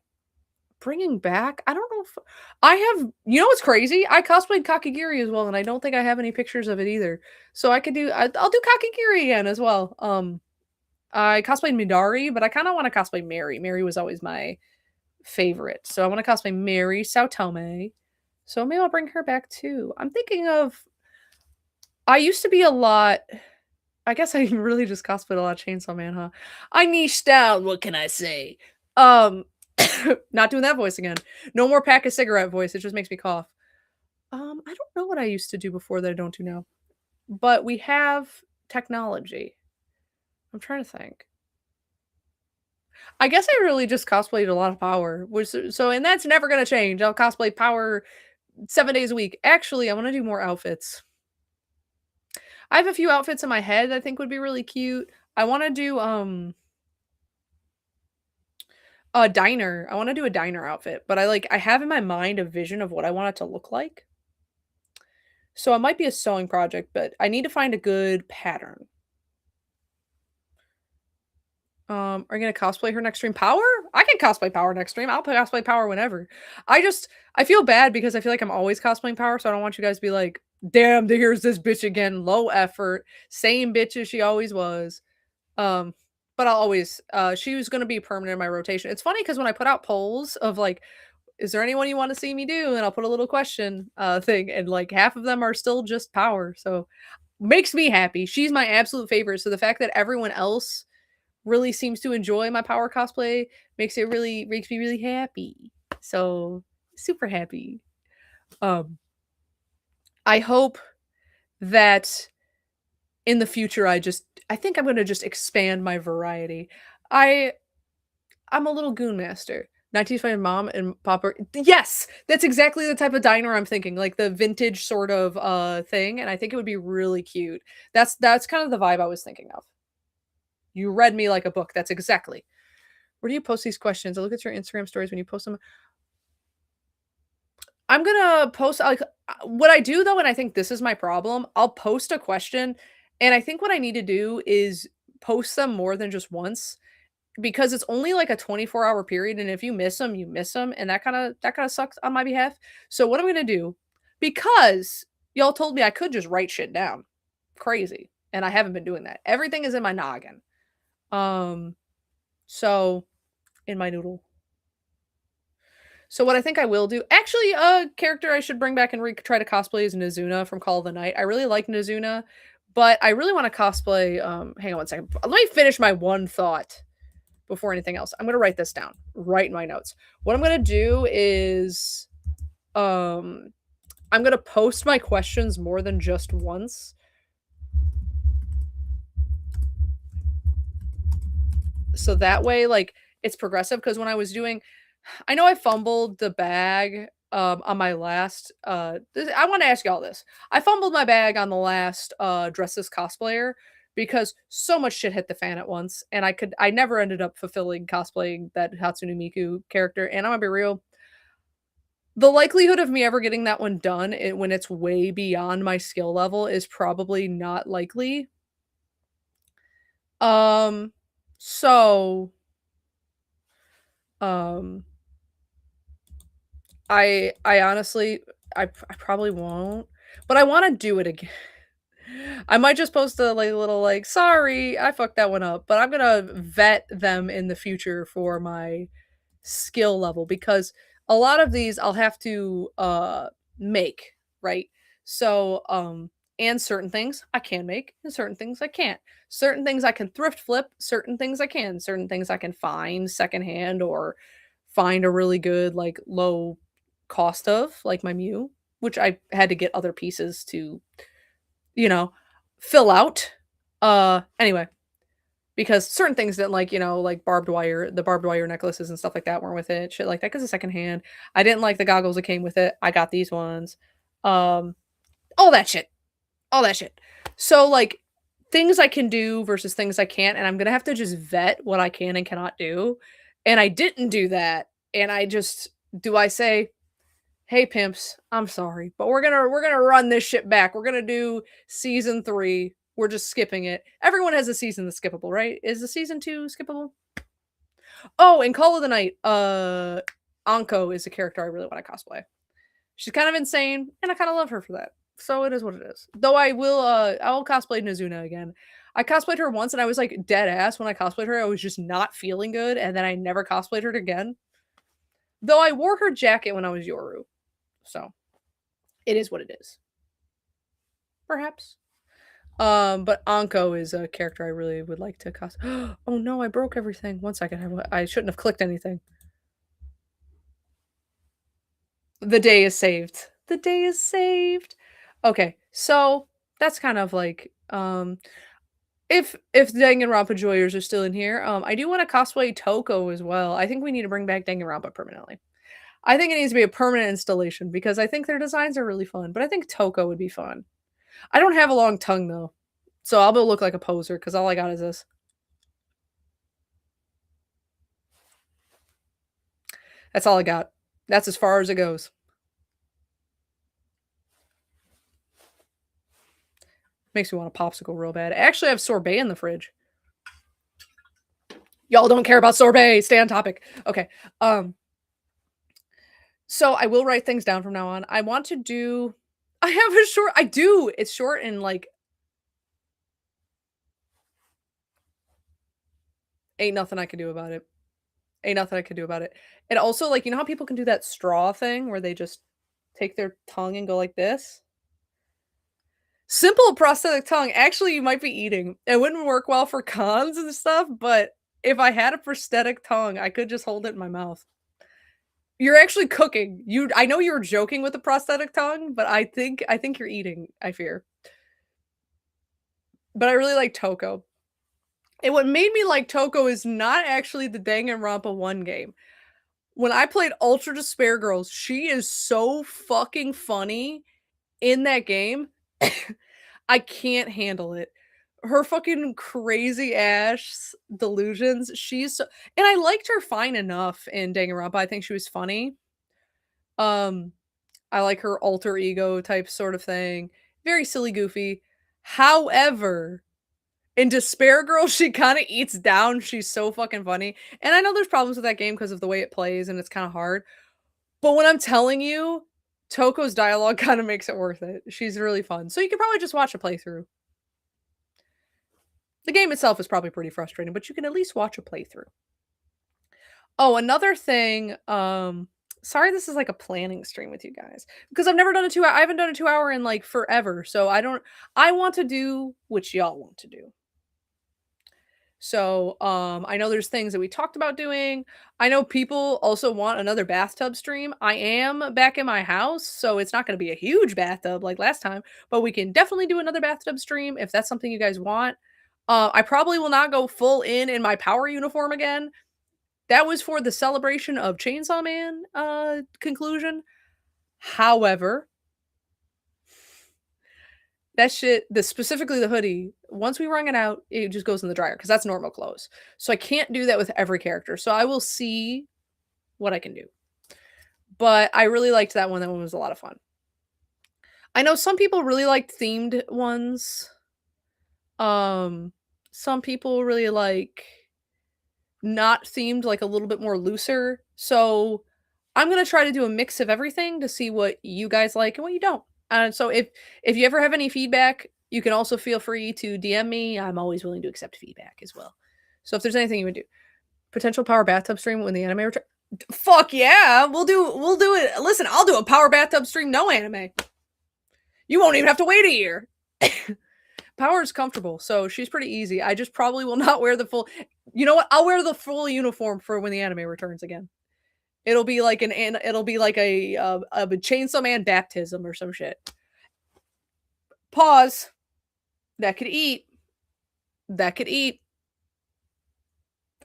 bringing back, I don't know if I have, you know what's crazy? I cosplayed Kakigiri as well, and I don't think I have any pictures of it either. So I'll do Kakigiri again as well. I cosplayed Midari, but I kinda wanna cosplay Mary. Mary was always my favorite. So I wanna cosplay Mary Saotome. So maybe I'll bring her back too. I'm thinking of I used to be a lot I guess I really just cosplayed a lot of Chainsaw Man, huh? I niched down, what can I say? Um, not doing that voice again. No more pack a cigarette voice, it just makes me cough. I don't know what I used to do before that I don't do now, but we have technology. I'm trying to think. I guess I really just cosplayed a lot of Power, which so and that's never gonna change. I'll cosplay Power 7 days a week. Actually, I wanna do more outfits. I have a few outfits in my head that I think would be really cute. I wanna do, a diner. I wanna do a diner outfit, but I have in my mind a vision of what I want it to look like. So it might be a sewing project, but I need to find a good pattern. Are you gonna cosplay her next stream? Power? I can cosplay Power next stream. I'll cosplay Power whenever. I feel bad because I feel like I'm always cosplaying Power, so I don't want you guys to be like, "Damn, here's this bitch again, low effort, same bitch as she always was." Um, but I'll always she was gonna be permanent in my rotation. It's funny because when I put out polls of like, "Is there anyone you want to see me do?" and I'll put a little question thing, and like half of them are still just Power. So makes me happy. She's my absolute favorite. So the fact that everyone else really seems to enjoy my Power cosplay makes me really happy. So super happy. Um, I hope that in the future I think I'm gonna just expand my variety. I I'm a little goon master. 1925 mom and papa. Yes, that's exactly the type of diner I'm thinking, like the vintage sort of thing, and I think it would be really cute. That's kind of the vibe I was thinking of. You read me like a book. That's exactly. Where do you post these questions? I look at your Instagram stories when you post them. I'm gonna post like what I do though, and I think this is my problem. I'll post a question, and I think what I need to do is post them more than just once because it's only like a 24-hour period, and if you miss them, you miss them, and that kind of sucks on my behalf. So what I'm gonna do, because y'all told me I could just write shit down, crazy, and I haven't been doing that. Everything is in my noggin. Um, so in my noodle. So what I think I will do actually, a character I should bring back and try to cosplay is Nazuna from Call of the Night. I really like Nazuna, but I really wanna cosplay, hang on one second. Let me finish my one thought before anything else. I'm gonna write this down, right in my notes. What I'm gonna do is, um, I'm gonna post my questions more than just once. So that way, like, it's progressive. Because when I was doing I know I fumbled the bag, on my last, I wanna ask y'all this. I fumbled my bag on the last, Dresses Cosplayer because so much shit hit the fan at once, and I never ended up fulfilling cosplaying that Hatsune Miku character, and I'm gonna be real, the likelihood of me ever getting that one done, when it's way beyond my skill level is probably not likely. Um, so, um I honestly I probably won't, but I wanna do it again. I might just post a, like, little, like, "Sorry, I fucked that one up," but I'm gonna vet them in the future for my skill level because a lot of these I'll have to, make, right? So, and certain things I can make and certain things I can't. Certain things I can thrift flip, certain things I can, certain things I can find secondhand or find a really good, like, low cost of, like my Mew, which I had to get other pieces to, you know, fill out. Anyway, because certain things that like, like the barbed wire necklaces and stuff like that weren't with it, shit like that, because it's secondhand. I didn't like the goggles that came with it. I got these ones. Um, all that shit. All that shit. So like things I can do versus things I can't, and I'm gonna have to just vet what I can and cannot do. and I didn't do that, and I just do I say, "Hey, pimps, I'm sorry, but we're gonna run this shit back. We're gonna do season 3. We're just skipping it." Everyone has a season that's skippable, right? Is the season 2 skippable? Oh, in Call of the Night, Anko is a character I really wanna cosplay. She's kind of insane, and I kinda love her for that. So it is what it is. Though I will cosplay Nazuna again. I cosplayed her once, and I was, like, dead ass when I cosplayed her, I was just not feeling good, and then I never cosplayed her again. Though I wore her jacket when I was Yoru, so it is what it is. Perhaps. But Anko is a character I really would like to cos Oh, no, I broke everything. One second, I shouldn't have clicked anything. The day is saved. The day is saved. Okay, so that's kind of like, if Danganronpa joyers are still in here, I do wanna cosplay Toko as well. I think we need to bring back Danganronpa permanently. I think it needs to be a permanent installation because I think their designs are really fun, but I think Toko would be fun. I don't have a long tongue though, so I'll look like a poser because all I got is this. That's all I got. That's as far as it goes. Makes me want a popsicle real bad. I actually have sorbet in the fridge. Y'all don't care about sorbet. Stay on topic. Okay. So I will write things down from now on. I want to do I have a short I do. It's short and like ain't nothing I can do about it. Ain't nothing I can do about it. And also like you know how people can do that straw thing where they just take their tongue and go like this? Simple prosthetic tongue. Actually, you might be eating. It wouldn't work well for cons and stuff, but if I had a prosthetic tongue, I could just hold it in my mouth. You're actually cooking. You I know you were joking with the prosthetic tongue, but I think you're eating, I fear. But I really like Toko. And what made me like Toko is not actually the Danganronpa 1 game. When I played Ultra Despair Girls, she is so fucking funny in that game. I can't handle it. Her fucking crazy ass delusions, she's so and I liked her fine enough in Danganronpa, I think she was funny. Um, I like her alter ego type sort of thing. Very silly, goofy. However, in Despair Girl, she kinda eats down, she's so fucking funny, and I know there's problems with that game because of the way it plays and it's kinda hard, but when I'm telling you, Toko's dialogue kinda makes it worth it. She's really fun, so you could probably just watch a playthrough. The game itself is probably pretty frustrating, but you can at least watch a playthrough. Oh, another thing, sorry this is like a planning stream with you guys, because I've never done a 2 I haven't done a 2 hour in, like, forever, so I want to do what y'all want to do. So, I know there's things that we talked about doing. I know people also want another bathtub stream. I am back in my house, so it's not gonna be a huge bathtub like last time, but we can definitely do another bathtub stream if that's something you guys want. I probably will not go full in my power uniform again. That was for the celebration of Chainsaw Man, conclusion. However, that shit specifically the hoodie, once we wrung it out, it just goes in the dryer because that's normal clothes. So I can't do that with every character. So I will see what I can do. But I really liked that one. That one was a lot of fun. I know some people really liked themed ones. Um, some people really like not themed, like a little bit more looser. So I'm gonna try to do a mix of everything to see what you guys like and what you don't. And so if you ever have any feedback, you can also feel free to DM me. I'm always willing to accept feedback as well. So if there's anything you would do, potential power bathtub stream when the anime return. Fuck yeah, we'll do it. Listen, I'll do a power bathtub stream no anime. You won't even have to wait a year. Power is comfortable, so she's pretty easy. I just probably will not wear the full. You know what? I'll wear the full uniform for when the anime returns again. It'll be like it'll be like a Chainsaw Man baptism or some shit. Pause. That could eat. That could eat.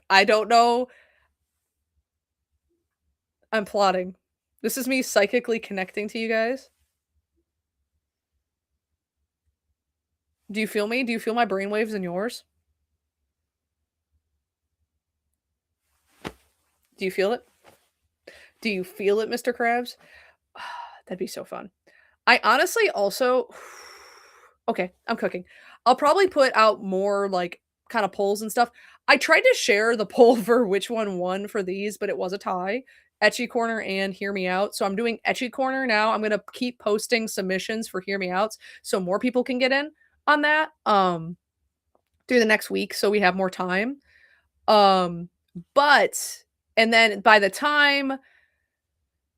I don't know. I'm plotting. This is me psychically connecting to you guys. Do you feel me? Do you feel my brainwaves in yours? Do you feel it? Do you feel it, Mr. Krabs? That'd be so fun. I honestly also okay, I'm cooking. I'll probably put out more, like, kinda polls and stuff. I tried to share the poll for which one won for these, but it was a tie. Ecchi Corner and Hear Me Out. So I'm doing Ecchi Corner now. I'm gonna keep posting submissions for Hear Me Outs so more people can get in on that, through the next week so we have more time. Um, but and then by the time,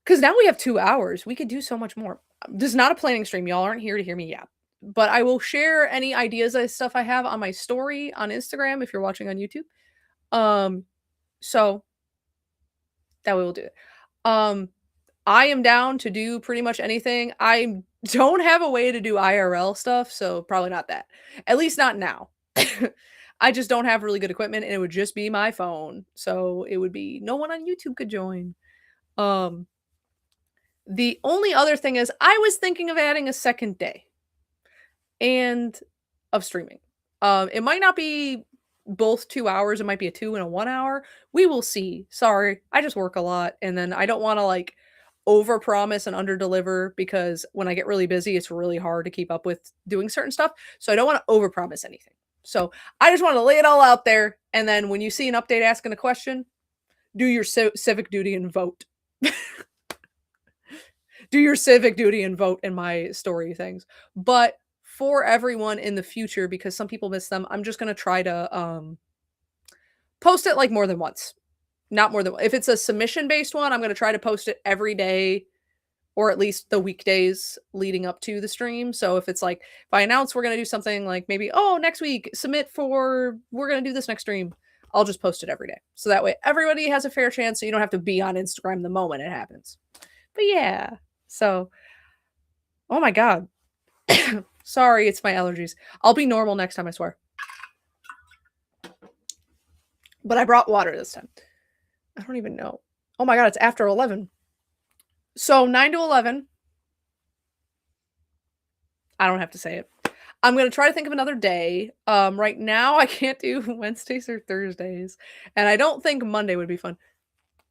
because now we have 2 hours, we could do so much more. This is not a planning stream, y'all aren't here to hear me yap. But I will share any ideas and stuff I have on my story on Instagram if you're watching on YouTube. So that we will do it. I am down to do pretty much anything. I don't have a way to do IRL stuff, so probably not that. At least not now. I just don't have really good equipment and it would just be my phone. So it would be no one on YouTube could join. Um the only other thing is I was thinking of adding a second day and of streaming. It might not be both 2 hours, it might be a 2 and a 1 hour. We will see. Sorry, I just work a lot and then I don't wanna, like, overpromise and underdeliver because when I get really busy, it's really hard to keep up with doing certain stuff, so I don't wanna overpromise anything. So, I just wanna lay it all out there, and then when you see an update asking a question, do your civic duty and vote. Do your civic duty and vote in my story things. But for everyone in the future, because some people miss them, I'm just gonna try to post it like more than once. Not more than if it's a submission based one, I'm gonna try to post it every day or at least the weekdays leading up to the stream. So if it's like if I announce we're gonna do something like maybe, oh, next week, submit for we're gonna do this next stream, I'll just post it every day. So that way everybody has a fair chance so you don't have to be on Instagram the moment it happens. But yeah. So oh my god. Sorry, it's my allergies. I'll be normal next time, I swear. But I brought water this time. I don't even know. Oh my god, it's after 11. So 9 to 11. I don't have to say it. I'm gonna try to think of another day. Right now I can't do Wednesdays or Thursdays, and I don't think Monday would be fun.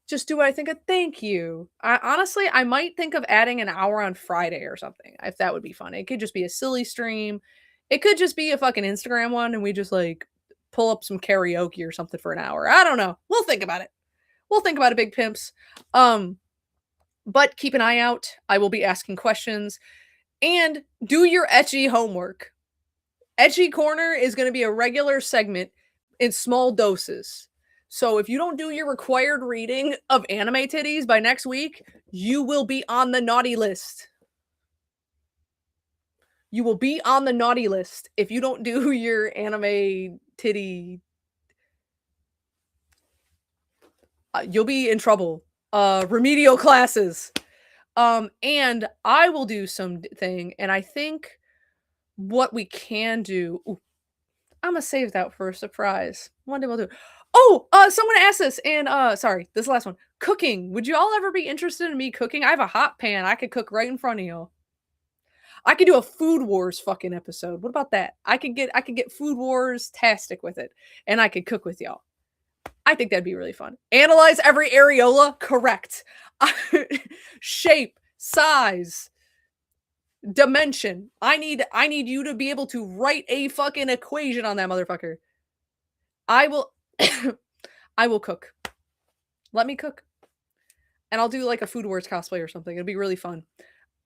Just do what I think of thank you. I honestly, I might think of adding an hour on Friday or something, if that would be fun. It could just be a silly stream. It could just be a fucking Instagram one, and we just, like, pull up some karaoke or something for an hour. I don't know. We'll think about it. We'll think about it, big pimps. But keep an eye out. I will be asking questions. And do your ecchi homework. Ecchi Corner is gonna be a regular segment in small doses. So if you don't do your required reading of anime titties by next week, you will be on the naughty list. You will be on the naughty list if you don't do your anime titty. You'll be in trouble. Remedial classes. And I will do something, and I think what we can do. Ooh, I'm gonna save that for a surprise. One day we'll do. Oh, someone asked this, and sorry, this is the last one. Cooking. Would you all ever be interested in me cooking? I have a hot pan. I could cook right in front of y'all. I could do a Food Wars fucking episode. What about that? I could get Food Wars tastic with it, and I could cook with y'all. I think that'd be really fun. Analyze every areola. Correct. Shape, size, dimension. I need you to be able to write a fucking equation on that motherfucker. I will I will cook. Let me cook. And I'll do like a Food Wars cosplay or something. It'll be really fun.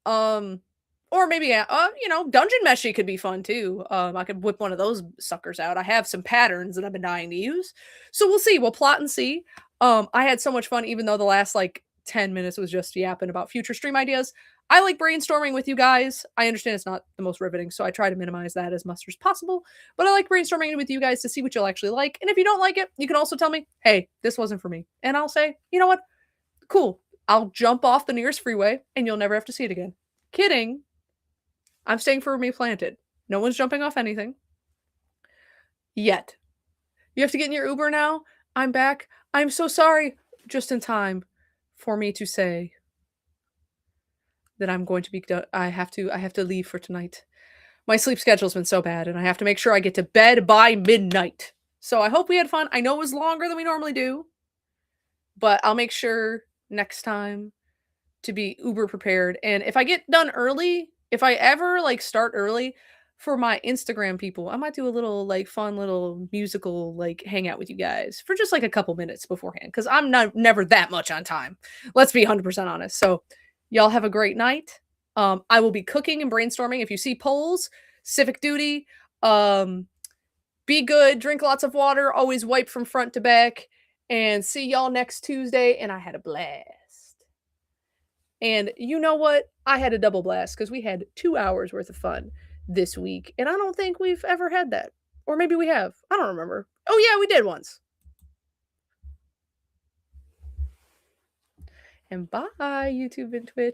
Or maybe Dungeon Meshi could be fun too. I could whip one of those suckers out. I have some patterns that I've been dying to use. So we'll see. We'll plot and see. I had so much fun, even though the last like 10 minutes was just yapping about future stream ideas. I like brainstorming with you guys. I understand it's not the most riveting, so I try to minimize that as much as possible. But I like brainstorming with you guys to see what you'll actually like. And if you don't like it, you can also tell me, hey, this wasn't for me. And I'll say, you know what? Cool. I'll jump off the nearest freeway and you'll never have to see it again. Kidding. I'm staying for me planted. No one's jumping off anything. Yet. You have to get in your Uber now? I'm back. I'm so sorry. Just in time for me to say that I'm going to be done. I have to leave for tonight. My sleep schedule's been so bad and I have to make sure I get to bed by midnight. So I hope we had fun. I know it was longer than we normally do. but I'll make sure next time to be uber prepared. And if I get done early, if I ever like start early for my Instagram people, I might do a little like fun little musical like hangout with you guys for just like a couple minutes beforehand cuz I'm not never that much on time. Let's be 100% honest. So, y'all have a great night. I will be cooking and brainstorming. If you see polls, civic duty, um be good, drink lots of water, always wipe from front to back, and see y'all next Tuesday. And I had a blast. And you know what? I had a double blast because we had 2 hours worth of fun this week. And I don't think we've ever had that. Or maybe we have. I don't remember. Oh, yeah, we did once. And bye, YouTube and Twitch.